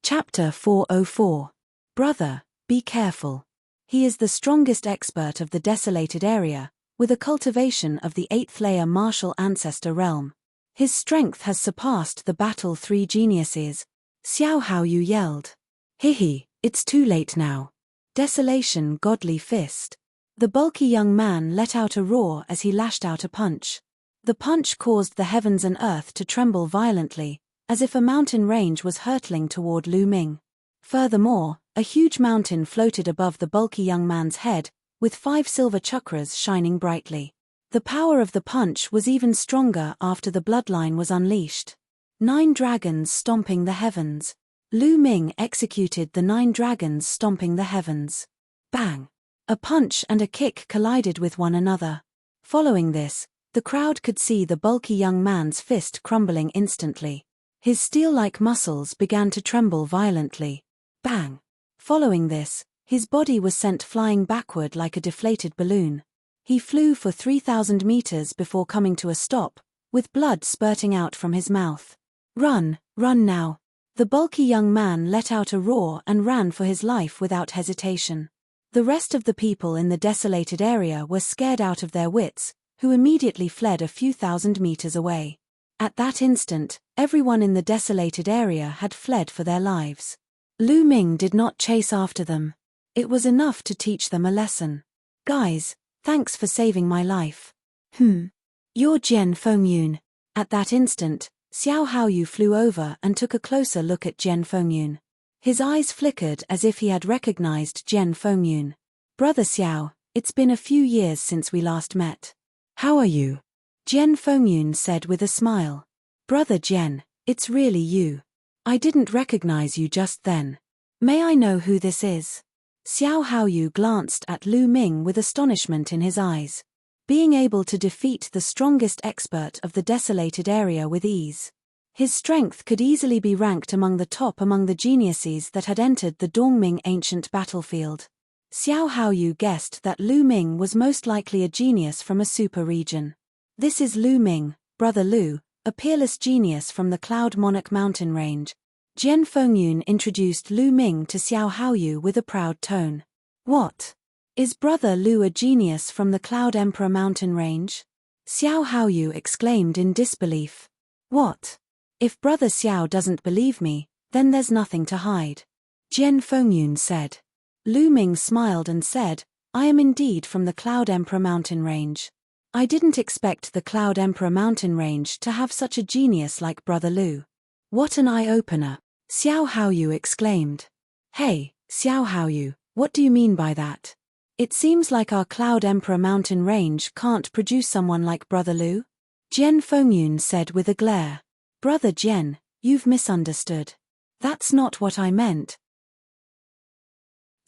Chapter 404. Brother, be careful. He is the strongest expert of the desolated area, with a cultivation of the 8th-layer martial ancestor realm. His strength has surpassed the Battle 3 geniuses. Xiao Haoyu yelled. Hihi, it's too late now. Desolation godly fist. The bulky young man let out a roar as he lashed out a punch. The punch caused the heavens and earth to tremble violently, as if a mountain range was hurtling toward Lu Ming. Furthermore, a huge mountain floated above the bulky young man's head, with 5 silver chakras shining brightly. The power of the punch was even stronger after the bloodline was unleashed. 9 dragons stomping the heavens. Lu Ming executed the 9 dragons stomping the heavens. Bang! A punch and a kick collided with one another. Following this, the crowd could see the bulky young man's fist crumbling instantly. His steel-like muscles began to tremble violently. Bang! Following this, his body was sent flying backward like a deflated balloon. He flew for 3,000 meters before coming to a stop, with blood spurting out from his mouth. Run, run now! The bulky young man let out a roar and ran for his life without hesitation. The rest of the people in the desolated area were scared out of their wits, who immediately fled a few thousand meters away. At that instant, everyone in the desolated area had fled for their lives. Lu Ming did not chase after them. It was enough to teach them a lesson. Guys, thanks for saving my life. You're Jian Fengyun. At that instant, Xiao Haoyu flew over and took a closer look at Jian Fengyun. His eyes flickered as if he had recognized Jian Fengyun. Brother Xiao, it's been a few years since we last met. How are you? Jian Fengyun said with a smile. Brother Jian, it's really you. I didn't recognize you just then. May I know who this is? Xiao Haoyu glanced at Lu Ming with astonishment in his eyes. Being able to defeat the strongest expert of the desolated area with ease. His strength could easily be ranked among the geniuses that had entered the Dongming ancient battlefield. Xiao Haoyu guessed that Lu Ming was most likely a genius from a super region. This is Lu Ming, Brother Lu, a peerless genius from the Cloud Monarch mountain range. Jian Fengyun introduced Lu Ming to Xiao Haoyu with a proud tone. What? Is Brother Lu a genius from the Cloud Emperor mountain range? Xiao Haoyu exclaimed in disbelief. What? If Brother Xiao doesn't believe me, then there's nothing to hide. Jian Fengyun said. Lu Ming smiled and said, I am indeed from the Cloud Emperor mountain range. I didn't expect the Cloud Emperor mountain range to have such a genius like Brother Lu. What an eye-opener, Xiao Haoyu exclaimed. Hey, Xiao Haoyu, what do you mean by that? It seems like our Cloud Emperor mountain range can't produce someone like Brother Lu? Jian Fengyun said with a glare. Brother Jian, you've misunderstood. That's not what I meant.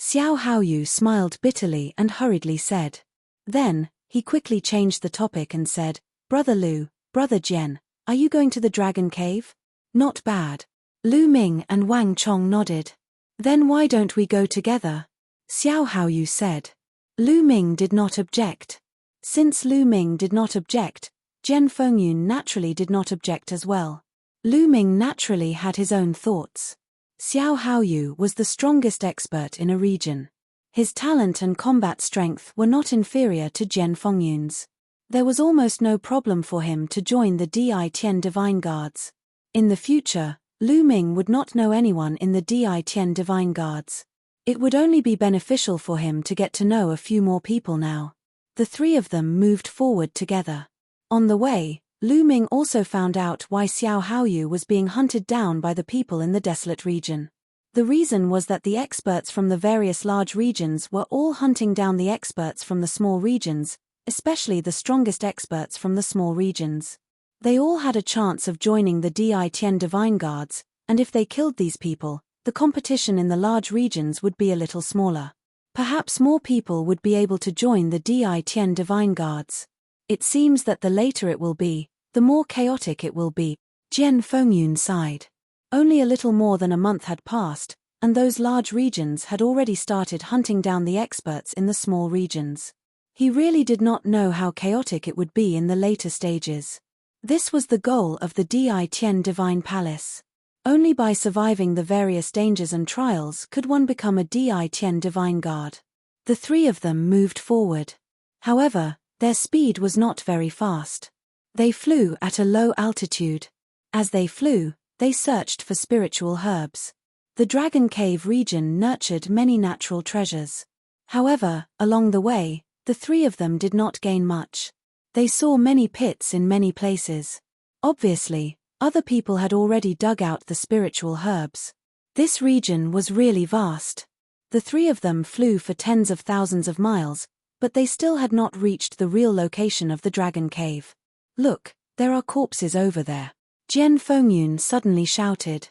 Xiao Haoyu smiled bitterly and hurriedly said. Then, he quickly changed the topic and said, Brother Lu, Brother Jian, are you going to the Dragon Cave? Not bad. Lu Ming and Wang Chong nodded. Then why don't we go together? Xiao Haoyu said. Lu Ming did not object. Since Lu Ming did not object, Jian Fengyun naturally did not object as well. Lu Ming naturally had his own thoughts. Xiao Haoyu was the strongest expert in a region. His talent and combat strength were not inferior to Jian Fengyun's. There was almost no problem for him to join the Di Tian Divine Guards. In the future, Lu Ming would not know anyone in the Di Tian Divine Guards. It would only be beneficial for him to get to know a few more people now. The 3 of them moved forward together. On the way, Lu Ming also found out why Xiao Haoyu was being hunted down by the people in the desolate region. The reason was that the experts from the various large regions were all hunting down the experts from the small regions, especially the strongest experts from the small regions. They all had a chance of joining the Di Tian Divine Guards, and if they killed these people, the competition in the large regions would be a little smaller. Perhaps more people would be able to join the Di Tian Divine Guards. It seems that the later it will be, the more chaotic it will be. Jian Fengyun sighed. Only a little more than a month had passed, and those large regions had already started hunting down the experts in the small regions. He really did not know how chaotic it would be in the later stages. This was the goal of the Di Tian Divine Palace. Only by surviving the various dangers and trials could one become a Di Tian Divine Guard. The 3 of them moved forward. However, their speed was not very fast. They flew at a low altitude. As they flew, they searched for spiritual herbs. The Dragon Cave region nurtured many natural treasures. However, along the way, the three of them did not gain much. They saw many pits in many places. Obviously, other people had already dug out the spiritual herbs. This region was really vast. The three of them flew for tens of thousands of miles, but they still had not reached the real location of the Dragon Cave. Look, there are corpses over there. Jian Fengyun suddenly shouted.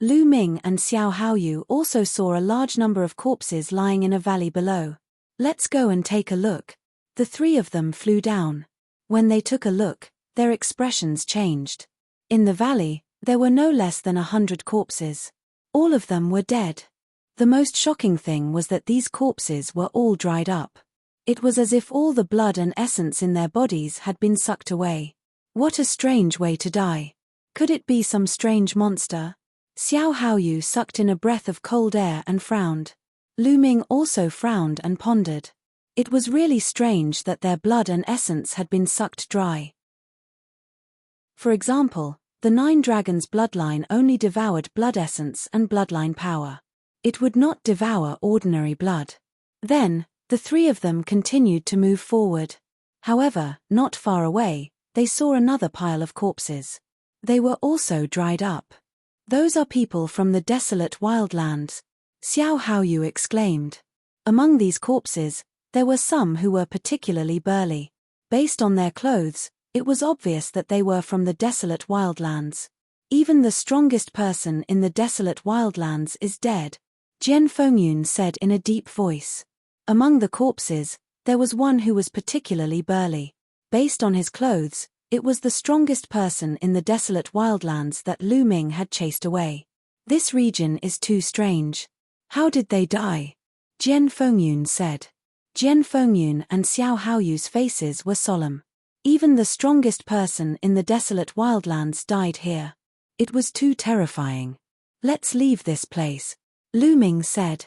Lu Ming and Xiao Haoyu also saw a large number of corpses lying in a valley below. Let's go and take a look. The three of them flew down. When they took a look, their expressions changed. In the valley, there were no less than 100 corpses. All of them were dead. The most shocking thing was that these corpses were all dried up. It was as if all the blood and essence in their bodies had been sucked away. What a strange way to die. Could it be some strange monster? Xiao Haoyu sucked in a breath of cold air and frowned. Lu Ming also frowned and pondered. It was really strange that their blood and essence had been sucked dry. For example, the Nine Dragons bloodline only devoured blood essence and bloodline power. It would not devour ordinary blood. Then, the three of them continued to move forward. However, not far away, they saw another pile of corpses. They were also dried up. Those are people from the desolate wildlands, Xiao Haoyu exclaimed. Among these corpses, there were some who were particularly burly. Based on their clothes, it was obvious that they were from the desolate wildlands. Even the strongest person in the desolate wildlands is dead, Jian Fengyun said in a deep voice. Among the corpses, there was one who was particularly burly. Based on his clothes, it was the strongest person in the desolate wildlands that Lu Ming had chased away. This region is too strange. How did they die? Jian Fengyun said. Jian Fengyun and Xiao Haoyu's faces were solemn. Even the strongest person in the desolate wildlands died here. It was too terrifying. Let's leave this place, Lu Ming said.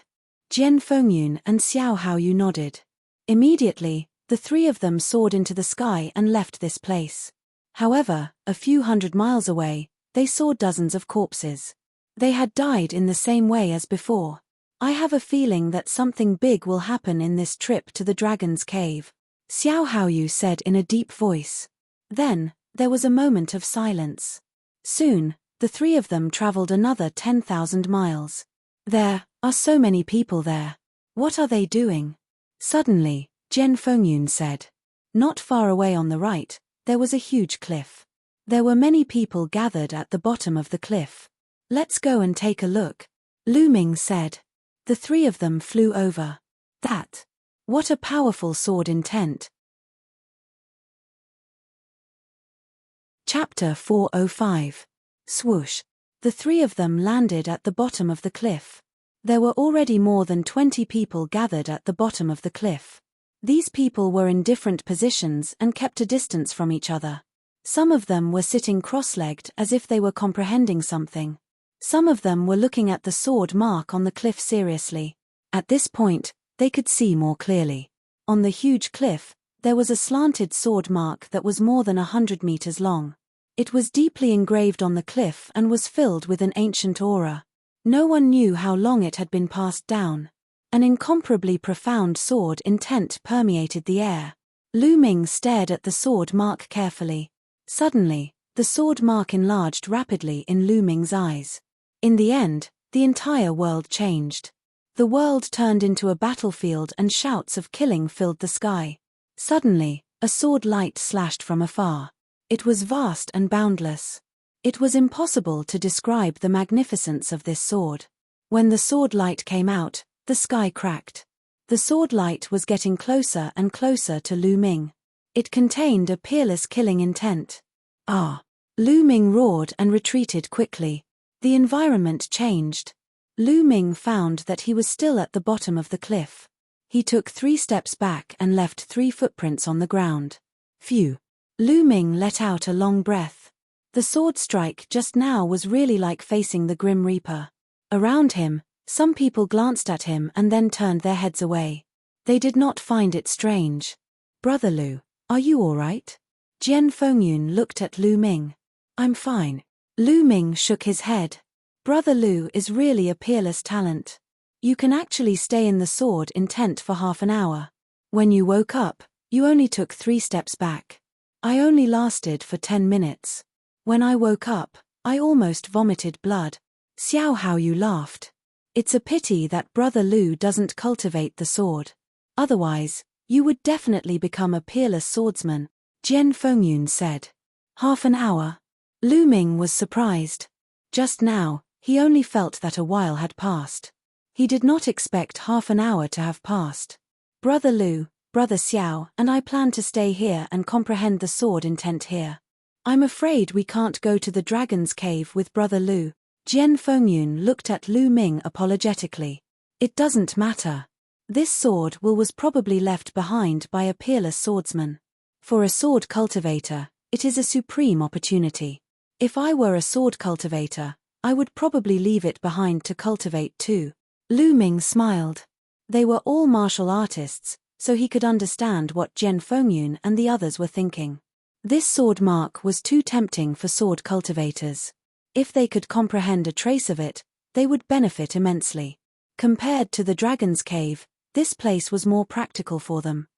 Jian Fengyun and Xiao Haoyu nodded. Immediately, the three of them soared into the sky and left this place. However, a few hundred miles away, they saw dozens of corpses. They had died in the same way as before. I have a feeling that something big will happen in this trip to the Dragon's Cave, Xiao Haoyu said in a deep voice. Then, there was a moment of silence. Soon, the three of them traveled another 10,000 miles. There are so many people there. What are they doing? Suddenly, Jian Fengyun said. Not far away on the right, there was a huge cliff. There were many people gathered at the bottom of the cliff. Let's go and take a look, Lu Ming said. The three of them flew over. That. What a powerful sword intent. Chapter 405. Swoosh. The three of them landed at the bottom of the cliff. There were already more than 20 people gathered at the bottom of the cliff. These people were in different positions and kept a distance from each other. Some of them were sitting cross-legged as if they were comprehending something. Some of them were looking at the sword mark on the cliff seriously. At this point, they could see more clearly. On the huge cliff, there was a slanted sword mark that was more than 100 meters long. It was deeply engraved on the cliff and was filled with an ancient aura. No one knew how long it had been passed down. An incomparably profound sword intent permeated the air. Lu Ming stared at the sword mark carefully. Suddenly, the sword mark enlarged rapidly in Lu Ming's eyes. In the end, the entire world changed. The world turned into a battlefield and shouts of killing filled the sky. Suddenly, a sword light slashed from afar. It was vast and boundless. It was impossible to describe the magnificence of this sword. When the sword light came out, the sky cracked. The sword light was getting closer and closer to Lu Ming. It contained a peerless killing intent. Ah! Lu Ming roared and retreated quickly. The environment changed. Lu Ming found that he was still at the bottom of the cliff. He took 3 steps back and left 3 footprints on the ground. Phew! Lu Ming let out a long breath. The sword strike just now was really like facing the Grim Reaper. Around him, some people glanced at him and then turned their heads away. They did not find it strange. Brother Lu, are you all right? Jian Fengyun looked at Lu Ming. I'm fine. Lu Ming shook his head. Brother Lu is really a peerless talent. You can actually stay in the sword in tent for half an hour. When you woke up, you only took 3 steps back. I only lasted for 10 minutes. When I woke up, I almost vomited blood. Xiao Haoyu laughed. It's a pity that Brother Lu doesn't cultivate the sword. Otherwise, you would definitely become a peerless swordsman, Jian Fengyun said. Half an hour? Lu Ming was surprised. Just now, he only felt that a while had passed. He did not expect half an hour to have passed. Brother Lu, Brother Xiao, and I plan to stay here and comprehend the sword intent here. I'm afraid we can't go to the dragon's cave with Brother Lu. Jian Fengyun looked at Lu Ming apologetically. It doesn't matter. This sword was probably left behind by a peerless swordsman. For a sword cultivator, it is a supreme opportunity. If I were a sword cultivator, I would probably leave it behind to cultivate too. Lu Ming smiled. They were all martial artists, so he could understand what Jian Fengyun and the others were thinking. This sword mark was too tempting for sword cultivators. If they could comprehend a trace of it, they would benefit immensely. Compared to the dragon's cave, this place was more practical for them.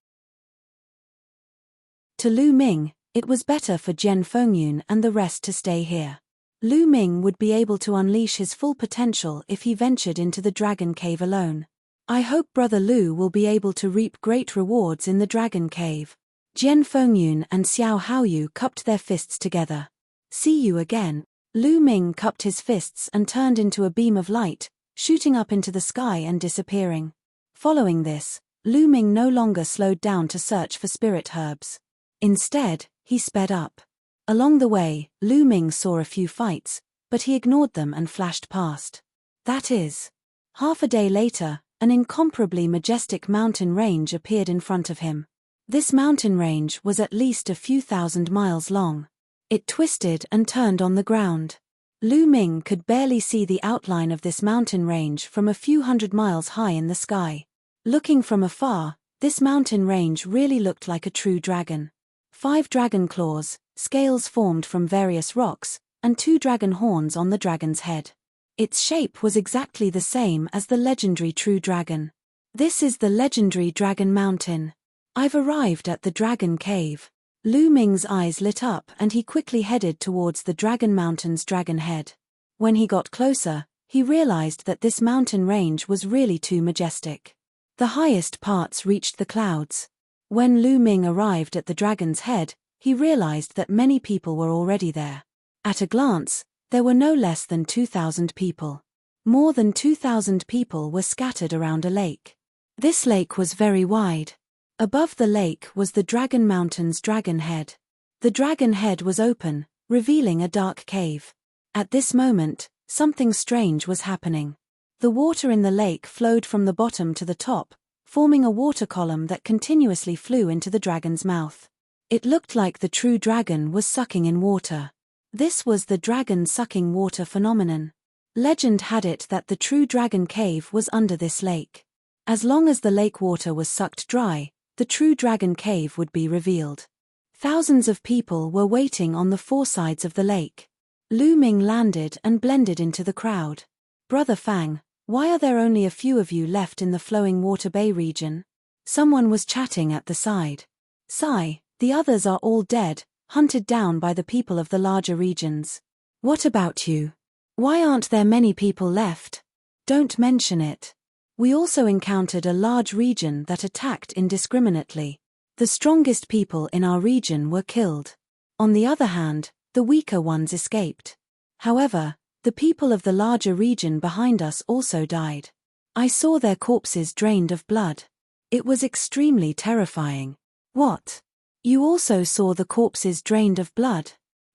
To Lu Ming, it was better for Jian Fengyun and the rest to stay here. Lu Ming would be able to unleash his full potential if he ventured into the dragon cave alone. I hope Brother Lu will be able to reap great rewards in the dragon cave. Jian Fengyun and Xiao Haoyu cupped their fists together. See you again. Lu Ming cupped his fists and turned into a beam of light, shooting up into the sky and disappearing. Following this, Lu Ming no longer slowed down to search for spirit herbs. Instead, he sped up. Along the way, Lu Ming saw a few fights, but he ignored them and flashed past. That is. Half a day later, an incomparably majestic mountain range appeared in front of him. This mountain range was at least a few thousand miles long. It twisted and turned on the ground. Lu Ming could barely see the outline of this mountain range from a few hundred miles high in the sky. Looking from afar, this mountain range really looked like a true dragon. 5 dragon claws, scales formed from various rocks, and 2 dragon horns on the dragon's head. Its shape was exactly the same as the legendary true dragon. This is the legendary Dragon Mountain. I've arrived at the Dragon Cave. Lu Ming's eyes lit up and he quickly headed towards the Dragon Mountain's dragon head. When he got closer, he realized that this mountain range was really too majestic. The highest parts reached the clouds. When Lu Ming arrived at the dragon's head, he realized that many people were already there. At a glance, there were no less than 2,000 people. More than 2,000 people were scattered around a lake. This lake was very wide. Above the lake was the Dragon Mountain's dragon head. The dragon head was open, revealing a dark cave. At this moment, something strange was happening. The water in the lake flowed from the bottom to the top, forming a water column that continuously flew into the dragon's mouth. It looked like the true dragon was sucking in water. This was the dragon sucking water phenomenon. Legend had it that the true dragon cave was under this lake. As long as the lake water was sucked dry, the true dragon cave would be revealed. Thousands of people were waiting on the 4 sides of the lake. Lu Ming landed and blended into the crowd. Brother Fang, why are there only a few of you left in the flowing water bay region? Someone was chatting at the side. Sigh, the others are all dead, hunted down by the people of the larger regions. What about you? Why aren't there many people left? Don't mention it. We also encountered a large region that attacked indiscriminately. The strongest people in our region were killed. On the other hand, the weaker ones escaped. However, the people of the larger region behind us also died. I saw their corpses drained of blood. It was extremely terrifying. What? You also saw the corpses drained of blood?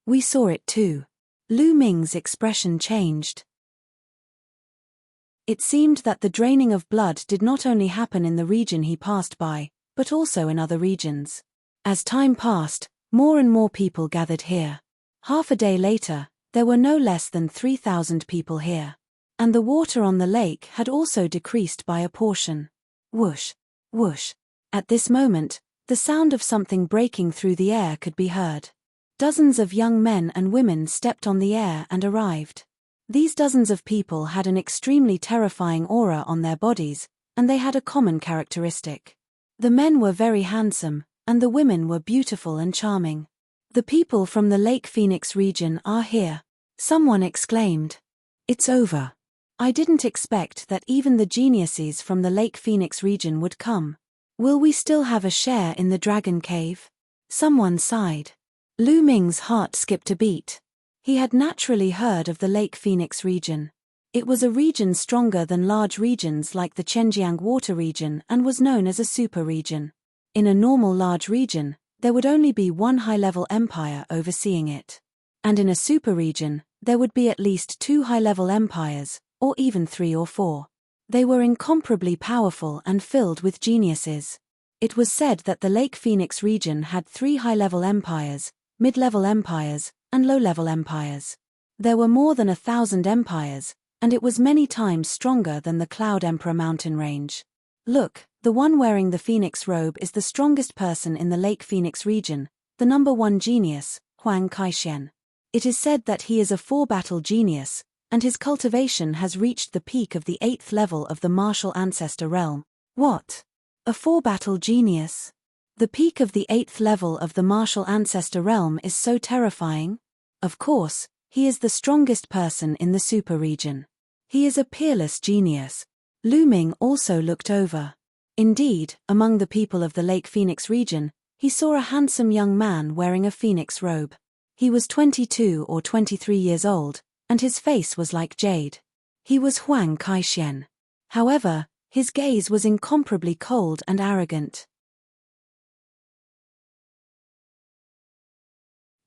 We saw it too. Lu Ming's expression changed. It seemed that the draining of blood did not only happen in the region he passed by, but also in other regions. As time passed, more and more people gathered here. Half a day later, there were no less than 3,000 people here. And the water on the lake had also decreased by a portion. Whoosh, whoosh. At this moment, the sound of something breaking through the air could be heard. Dozens of young men and women stepped on the air and arrived. These dozens of people had an extremely terrifying aura on their bodies, and they had a common characteristic. The men were very handsome, and the women were beautiful and charming. The people from the Lake Phoenix region are here. Someone exclaimed. It's over. I didn't expect that even the geniuses from the Lake Phoenix region would come. Will we still have a share in the Dragon Cave? Someone sighed. Lu Ming's heart skipped a beat. He had naturally heard of the Lake Phoenix region. It was a region stronger than large regions like the Chenjiang Water region and was known as a super region. In a normal large region, there would only be one high-level empire overseeing it. And in a super region, there would be at least 2 high-level empires, or even 3 or 4. They were incomparably powerful and filled with geniuses. It was said that the Lake Phoenix region had 3 high-level empires, mid-level empires, and low-level empires. There were more than 1,000 empires, and it was many times stronger than the Cloud Emperor mountain range. Look, the one wearing the Phoenix robe is the strongest person in the Lake Phoenix region, the number 1 genius, Huang Kaixuan. It is said that he is a 4-battle genius, and his cultivation has reached the peak of the 8th level of the martial ancestor realm. What? A 4-battle genius? The peak of the 8th level of the martial ancestor realm is so terrifying? Of course, he is the strongest person in the super region. He is a peerless genius. Lu Ming also looked over. Indeed, among the people of the Lake Phoenix region, he saw a handsome young man wearing a phoenix robe. He was 22 or 23 years old, and his face was like jade. He was Huang Kaixuan. However, his gaze was incomparably cold and arrogant.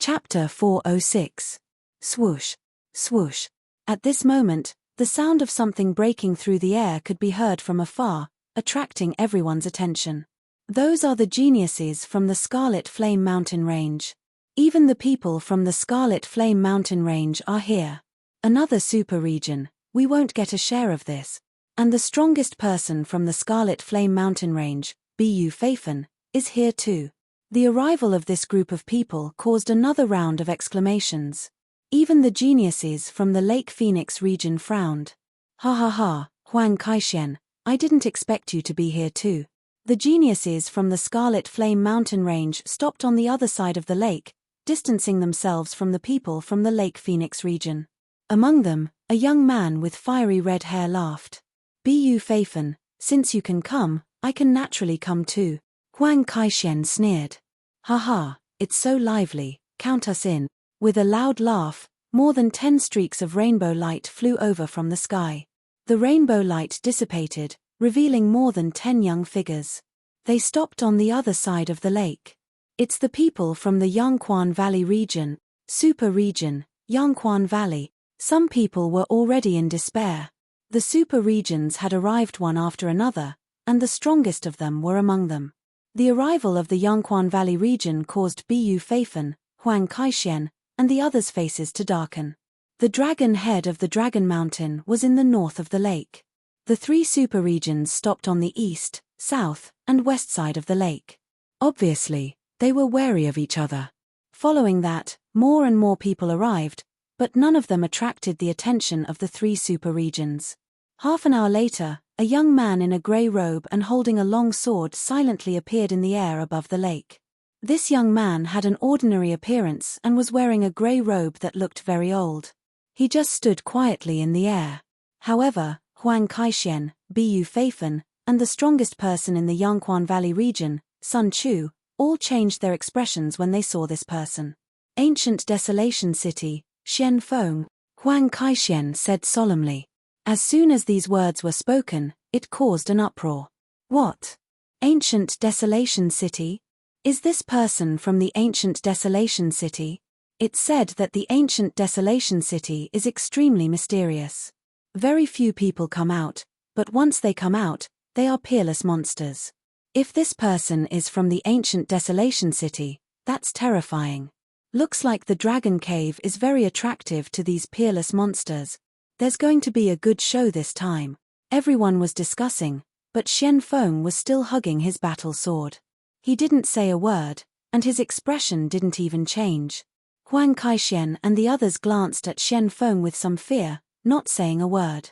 Chapter 406. Swoosh, swoosh. At this moment, the sound of something breaking through the air could be heard from afar, attracting everyone's attention. Those are the geniuses from the Scarlet Flame Mountain Range. Even the people from the Scarlet Flame Mountain Range are here. Another super region, we won't get a share of this. And the strongest person from the Scarlet Flame Mountain Range, Bu Feifen, is here too. The arrival of this group of people caused another round of exclamations. Even the geniuses from the Lake Phoenix region frowned. Ha ha ha, Huang Kaixuan, I didn't expect you to be here too. The geniuses from the Scarlet Flame Mountain Range stopped on the other side of the lake, distancing themselves from the people from the Lake Phoenix region. Among them, a young man with fiery red hair laughed. Bu Feifen, since you can come, I can naturally come too. Huang Kaixuan sneered. Ha ha, it's so lively, count us in. With a loud laugh, more than 10 streaks of rainbow light flew over from the sky. The rainbow light dissipated, revealing more than 10 young figures. They stopped on the other side of the lake. It's the people from the Yangquan Valley region, super region, Yangquan Valley. Some people were already in despair. The super regions had arrived one after another, and the strongest of them were among them. The arrival of the Yangquan Valley region caused Bu Feifen, Huang Kaixuan, and the others' faces to darken. The dragon head of the Dragon Mountain was in the north of the lake. The 3 super regions stopped on the east, south, and west side of the lake. Obviously, they were wary of each other. Following that, more and more people arrived, but none of them attracted the attention of the 3 super regions. Half an hour later, a young man in a grey robe and holding a long sword silently appeared in the air above the lake. This young man had an ordinary appearance and was wearing a grey robe that looked very old. He just stood quietly in the air. However, Huang Kaixuan, Bu Feifen, and the strongest person in the Yangquan Valley region, Sun Chu, all changed their expressions when they saw this person. Ancient Desolation City, Xian Feng, Huang Kaixuan said solemnly. As soon as these words were spoken, it caused an uproar. What? Ancient Desolation City? Is this person from the Ancient Desolation City? It's said that the Ancient Desolation City is extremely mysterious. Very few people come out, but once they come out, they are peerless monsters. If this person is from the Ancient Desolation City, that's terrifying. Looks like the Dragon Cave is very attractive to these peerless monsters. There's going to be a good show this time. Everyone was discussing, but Xian Feng was still hugging his battle sword. He didn't say a word, and his expression didn't even change. Huang Kaixuan and the others glanced at Xian Feng with some fear, not saying a word.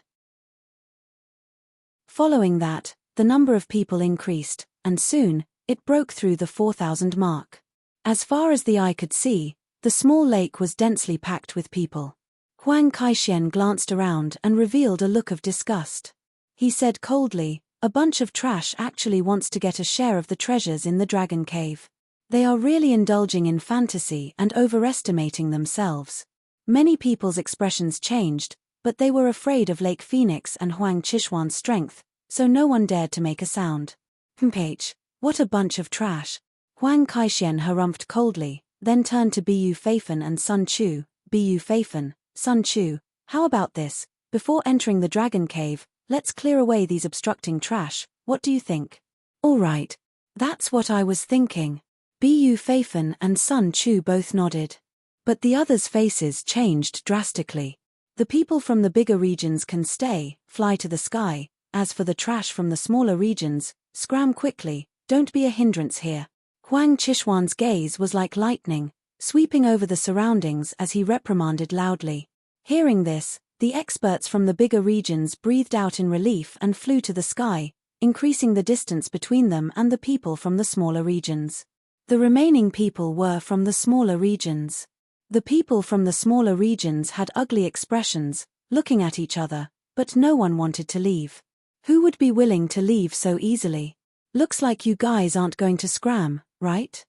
Following that, the number of people increased, and soon, it broke through the 4,000 mark. As far as the eye could see, the small lake was densely packed with people. Huang Kaixian glanced around and revealed a look of disgust. He said coldly, "A bunch of trash actually wants to get a share of the treasures in the dragon cave. They are really indulging in fantasy and overestimating themselves." Many people's expressions changed, but they were afraid of Lake Phoenix and Huang Qishuan's strength, so no one dared to make a sound. "Mph, what a bunch of trash," Huang Kaixian harumphed coldly, then turned to Bu Feifan and Sun Chu. Bu Feifan, Sun Chu, how about this? Before entering the dragon cave, let's clear away these obstructing trash, what do you think? All right. That's what I was thinking. Bu Feifan and Sun Chu both nodded. But the others' faces changed drastically. The people from the bigger regions can stay, fly to the sky. As for the trash from the smaller regions, scram quickly, don't be a hindrance here. Huang Qishuan's gaze was like lightning, sweeping over the surroundings as he reprimanded loudly. Hearing this, the experts from the bigger regions breathed out in relief and flew to the sky, increasing the distance between them and the people from the smaller regions. The remaining people were from the smaller regions. The people from the smaller regions had ugly expressions, looking at each other, but no one wanted to leave. Who would be willing to leave so easily? Looks like you guys aren't going to scram, right?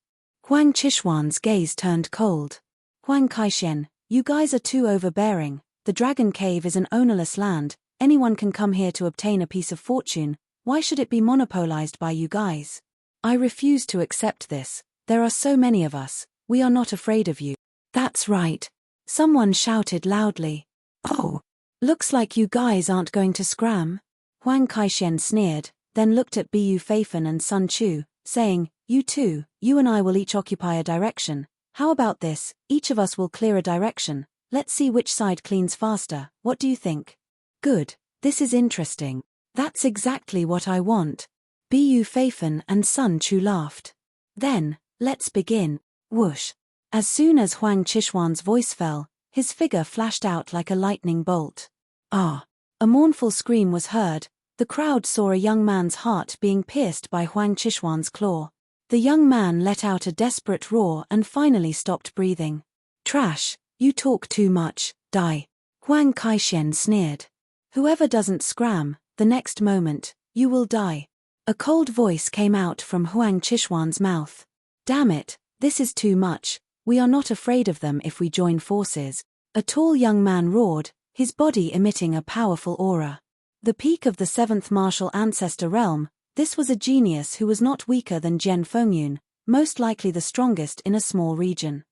Huang Qishuan's gaze turned cold. Huang Kaixian, you guys are too overbearing. The Dragon Cave is an ownerless land, anyone can come here to obtain a piece of fortune, why should it be monopolized by you guys? I refuse to accept this, there are so many of us, we are not afraid of you. That's right. Someone shouted loudly. Oh, looks like you guys aren't going to scram. Huang Kaixian sneered, then looked at Bu Feifan and Sun Chu, saying, you two, you and I will each occupy a direction. How about this, each of us will clear a direction, let's see which side cleans faster, what do you think? Good, this is interesting. That's exactly what I want. Bu Feifan and Sun Chu laughed. Then, let's begin. Whoosh. As soon as Huang Qishuan's voice fell, his figure flashed out like a lightning bolt. Ah! A mournful scream was heard. The crowd saw a young man's heart being pierced by Huang Qishuan's claw. The young man let out a desperate roar and finally stopped breathing. Trash, you talk too much, die. Huang Kaixian sneered. Whoever doesn't scram, the next moment, you will die. A cold voice came out from Huang Qishuan's mouth. Damn it, this is too much, we are not afraid of them if we join forces. A tall young man roared, his body emitting a powerful aura. The peak of the 7th martial ancestor realm, this was a genius who was not weaker than Jian Fengyun, most likely the strongest in a small region.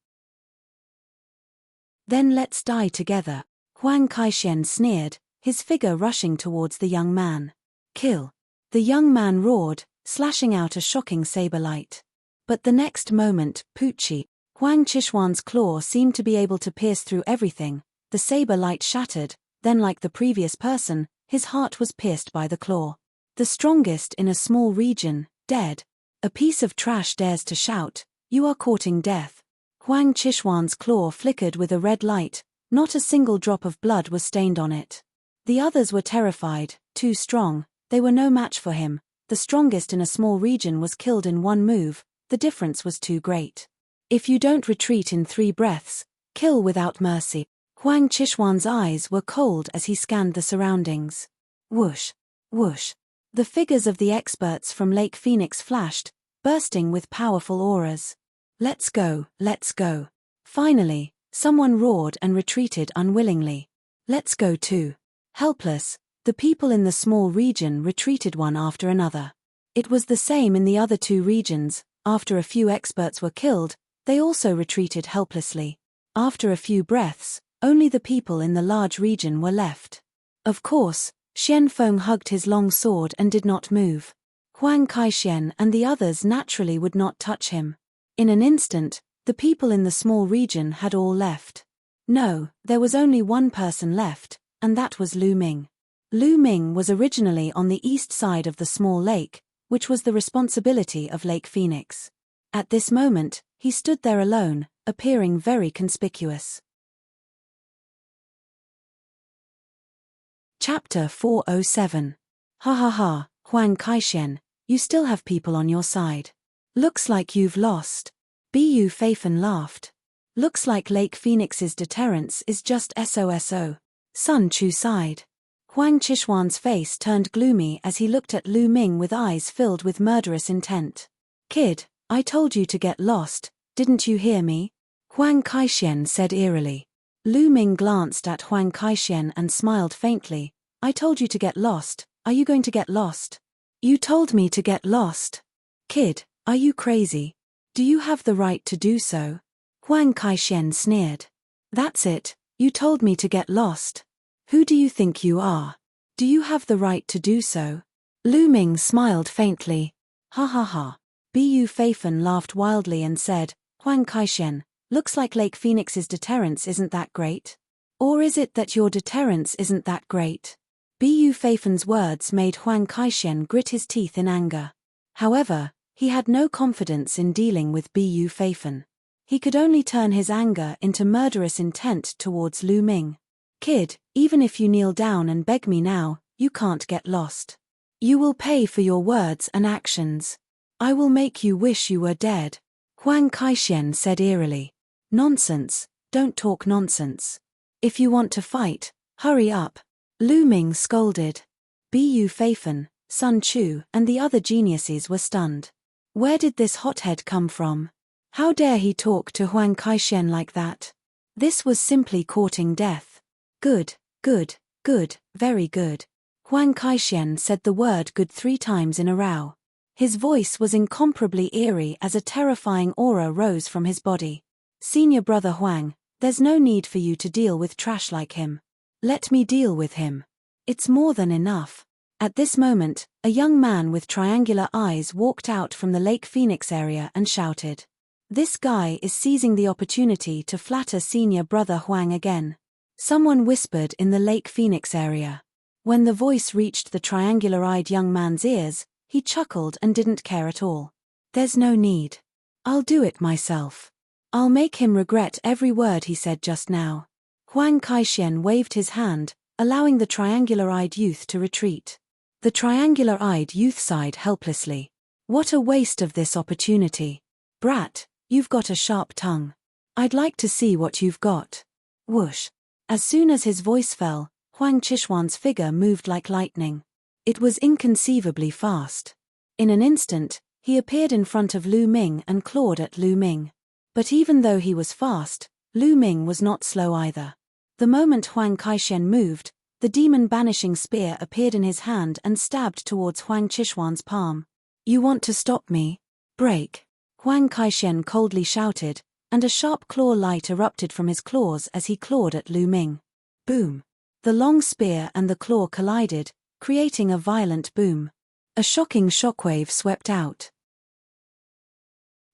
Then let's die together, Huang Kaixian sneered, his figure rushing towards the young man. Kill. The young man roared, slashing out a shocking saber light. But the next moment, Poochie, Huang Qishuan's claw seemed to be able to pierce through everything, the saber light shattered, then like the previous person, his heart was pierced by the claw. The strongest in a small region, dead. A piece of trash dares to shout, you are courting death. Huang Qishuan's claw flickered with a red light, not a single drop of blood was stained on it. The others were terrified, too strong, they were no match for him, the strongest in a small region was killed in one move, the difference was too great. If you don't retreat in 3 breaths, kill without mercy. Huang Qishuan's eyes were cold as he scanned the surroundings. Whoosh, whoosh. The figures of the experts from Lake Phoenix flashed, bursting with powerful auras. Let's go, let's go. Finally, someone roared and retreated unwillingly. Let's go too. Helpless, the people in the small region retreated one after another. It was the same in the other 2 regions, after a few experts were killed, they also retreated helplessly. After a few breaths, only the people in the large region were left. Of course, Xianfeng hugged his long sword and did not move. Huang Kaixian and the others naturally would not touch him. In an instant, the people in the small region had all left. No, there was only one person left, and that was Lu Ming. Lu Ming was originally on the east side of the small lake, which was the responsibility of Lake Phoenix. At this moment, he stood there alone, appearing very conspicuous. Chapter 407. Ha ha ha, Huang Kaishen, you still have people on your side. Looks like you've lost. Bu Feifan laughed. Looks like Lake Phoenix's deterrence is just SOSO. Sun Chu sighed. Huang Qishuan's face turned gloomy as he looked at Lu Ming with eyes filled with murderous intent. Kid, I told you to get lost, didn't you hear me? Huang Kaishen said eerily. Lu Ming glanced at Huang Kaishen and smiled faintly. I told you to get lost, are you going to get lost? You told me to get lost. Kid, are you crazy? Do you have the right to do so? Huang Kaishen sneered. That's it, you told me to get lost. Who do you think you are? Do you have the right to do so? Lu Ming smiled faintly. Ha ha ha. Bu Feifan laughed wildly and said, Huang Kaishen, looks like Lake Phoenix's deterrence isn't that great. Or is it that your deterrence isn't that great? Bu Feifan's words made Huang Kaishen grit his teeth in anger. However, he had no confidence in dealing with Bu Feifan. He could only turn his anger into murderous intent towards Lu Ming. Kid, even if you kneel down and beg me now, you can't get lost. You will pay for your words and actions. I will make you wish you were dead. Huang Kaishen said eerily. Nonsense, don't talk nonsense. If you want to fight, hurry up. Lu Ming scolded. Bu Feifan, Sun Chu, and the other geniuses were stunned. Where did this hothead come from? How dare he talk to Huang Kaishen like that? This was simply courting death. Good, good, good, very good. Huang Kaishen said the word good 3 times in a row. His voice was incomparably eerie as a terrifying aura rose from his body. Senior brother Huang, there's no need for you to deal with trash like him. Let me deal with him. It's more than enough. At this moment, a young man with triangular eyes walked out from the Lake Phoenix area and shouted. This guy is seizing the opportunity to flatter senior brother Huang again. Someone whispered in the Lake Phoenix area. When the voice reached the triangular-eyed young man's ears, he chuckled and didn't care at all. There's no need. I'll do it myself. I'll make him regret every word he said just now. Huang Kaishen waved his hand, allowing the triangular-eyed youth to retreat. The triangular-eyed youth sighed helplessly. What a waste of this opportunity. Brat, you've got a sharp tongue. I'd like to see what you've got. Whoosh. As soon as his voice fell, Huang Qishuan's figure moved like lightning. It was inconceivably fast. In an instant, he appeared in front of Lu Ming and clawed at Lu Ming. But even though he was fast, Lu Ming was not slow either. The moment Huang Kaishen moved, the demon-banishing spear appeared in his hand and stabbed towards Huang Qishuan's palm. You want to stop me? Break! Huang Kaishen coldly shouted, and a sharp claw light erupted from his claws as he clawed at Lu Ming. Boom! The long spear and the claw collided, creating a violent boom. A shocking shockwave swept out.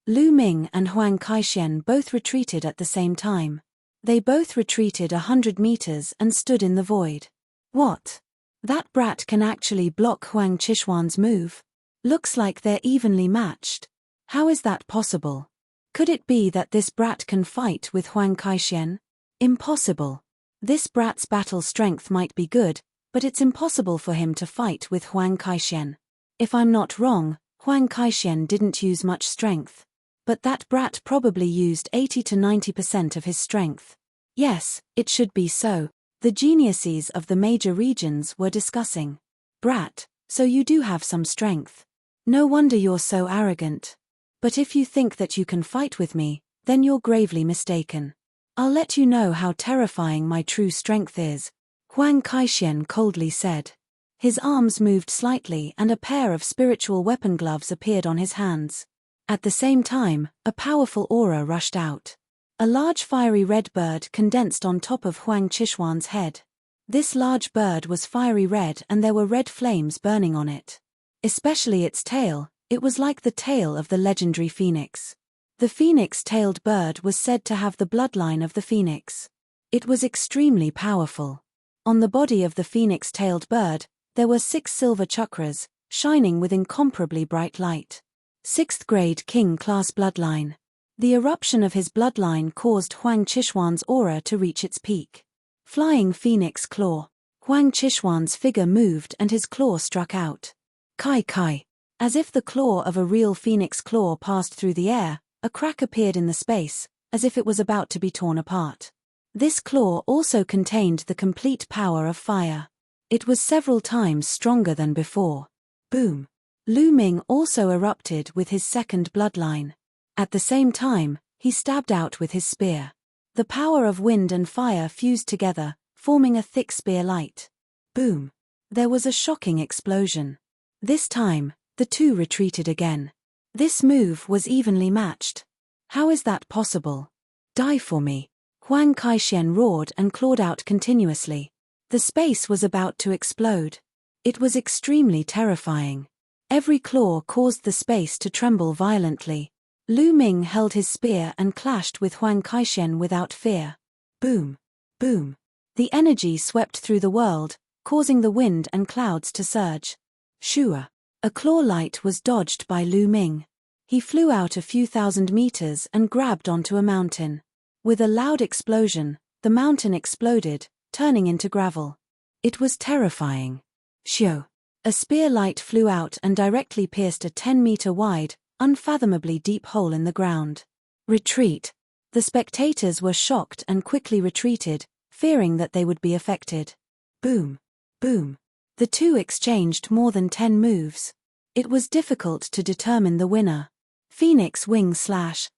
Lu Ming and Huang Kaishen both retreated at the same time. They both retreated 100 meters and stood in the void. What? That brat can actually block Huang Qishuan's move? Looks like they're evenly matched. How is that possible? Could it be that this brat can fight with Huang Kaishen? Impossible. This brat's battle strength might be good, but it's impossible for him to fight with Huang Kaishen. If I'm not wrong, Huang Kaishen didn't use much strength. But that brat probably used 80 to 90% of his strength. Yes, it should be so. The geniuses of the major regions were discussing. Brat, so you do have some strength. No wonder you're so arrogant. But if you think that you can fight with me, then you're gravely mistaken. I'll let you know how terrifying my true strength is, Huang Kaishen coldly said. His arms moved slightly and a pair of spiritual weapon gloves appeared on his hands. At the same time, a powerful aura rushed out. A large fiery red bird condensed on top of Huang Qishuan's head. This large bird was fiery red and there were red flames burning on it. Especially its tail, it was like the tail of the legendary phoenix. The phoenix-tailed bird was said to have the bloodline of the phoenix. It was extremely powerful. On the body of the phoenix-tailed bird, there were 6 silver chakras, shining with incomparably bright light. 6th grade king class bloodline. The eruption of his bloodline caused Huang Qishuan's aura to reach its peak. Flying Phoenix Claw. Huang Qishuan's figure moved and his claw struck out. Kai kai. As if the claw of a real phoenix claw passed through the air, a crack appeared in the space, as if it was about to be torn apart. This claw also contained the complete power of fire. It was several times stronger than before. Boom. Lu Ming also erupted with his second bloodline. At the same time, he stabbed out with his spear. The power of wind and fire fused together, forming a thick spear light. Boom. There was a shocking explosion. This time, the two retreated again. This move was evenly matched. How is that possible? Die for me. Huang Qishuan roared and clawed out continuously. The space was about to explode. It was extremely terrifying. Every claw caused the space to tremble violently. Lu Ming held his spear and clashed with Huang Qishuan without fear. Boom. Boom. The energy swept through the world, causing the wind and clouds to surge. Shua. A claw light was dodged by Lu Ming. He flew out a few thousand meters and grabbed onto a mountain. With a loud explosion, the mountain exploded, turning into gravel. It was terrifying. Shio. A spear light flew out and directly pierced a 10-meter wide, unfathomably deep hole in the ground. Retreat. The spectators were shocked and quickly retreated, fearing that they would be affected. Boom. Boom. The two exchanged more than 10 moves. It was difficult to determine the winner. Phoenix Wing Slash.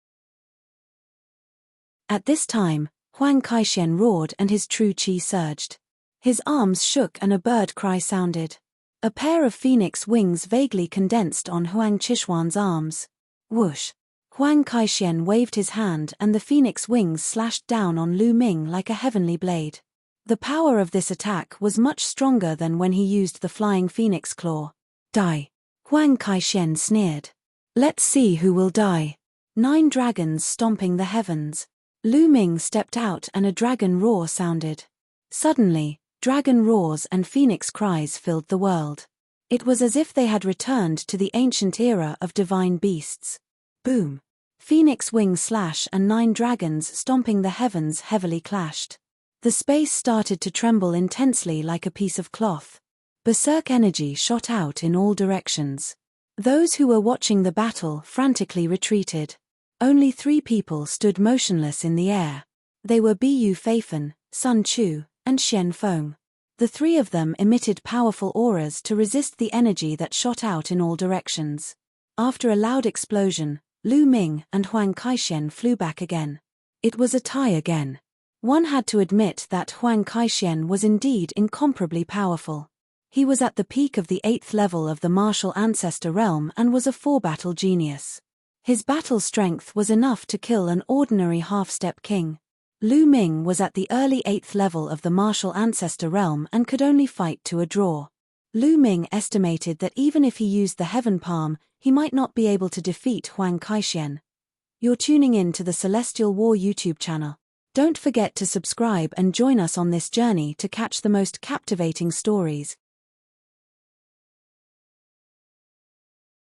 At this time, Huang Qishuan roared and his true qi surged. His arms shook and a bird cry sounded. A pair of phoenix wings vaguely condensed on Huang Qishuan's arms. Whoosh! Huang Qishuan waved his hand and the phoenix wings slashed down on Lu Ming like a heavenly blade. The power of this attack was much stronger than when he used the flying phoenix claw. Die! Huang Qishuan sneered. Let's see who will die. 9 dragons stomping the heavens. Lu Ming stepped out and a dragon roar sounded. Suddenly, dragon roars and phoenix cries filled the world. It was as if they had returned to the ancient era of divine beasts. Boom! Phoenix wing slash and 9 dragons stomping the heavens heavily clashed. The space started to tremble intensely like a piece of cloth. Berserk energy shot out in all directions. Those who were watching the battle frantically retreated. Only 3 people stood motionless in the air. They were Bu Feifen, Sun Chu, and Xian Feng. The 3 of them emitted powerful auras to resist the energy that shot out in all directions. After a loud explosion, Lu Ming and Huang Qishuan flew back again. It was a tie again. One had to admit that Huang Qishuan was indeed incomparably powerful. He was at the peak of the 8th level of the martial ancestor realm and was a 4-battle genius. His battle strength was enough to kill an ordinary half-step king. Lu Ming was at the early 8th level of the martial ancestor realm and could only fight to a draw. Lu Ming estimated that even if he used the heaven palm, he might not be able to defeat Huang Qishuan. You're tuning in to the Celestial War YouTube channel. Don't forget to subscribe and join us on this journey to catch the most captivating stories.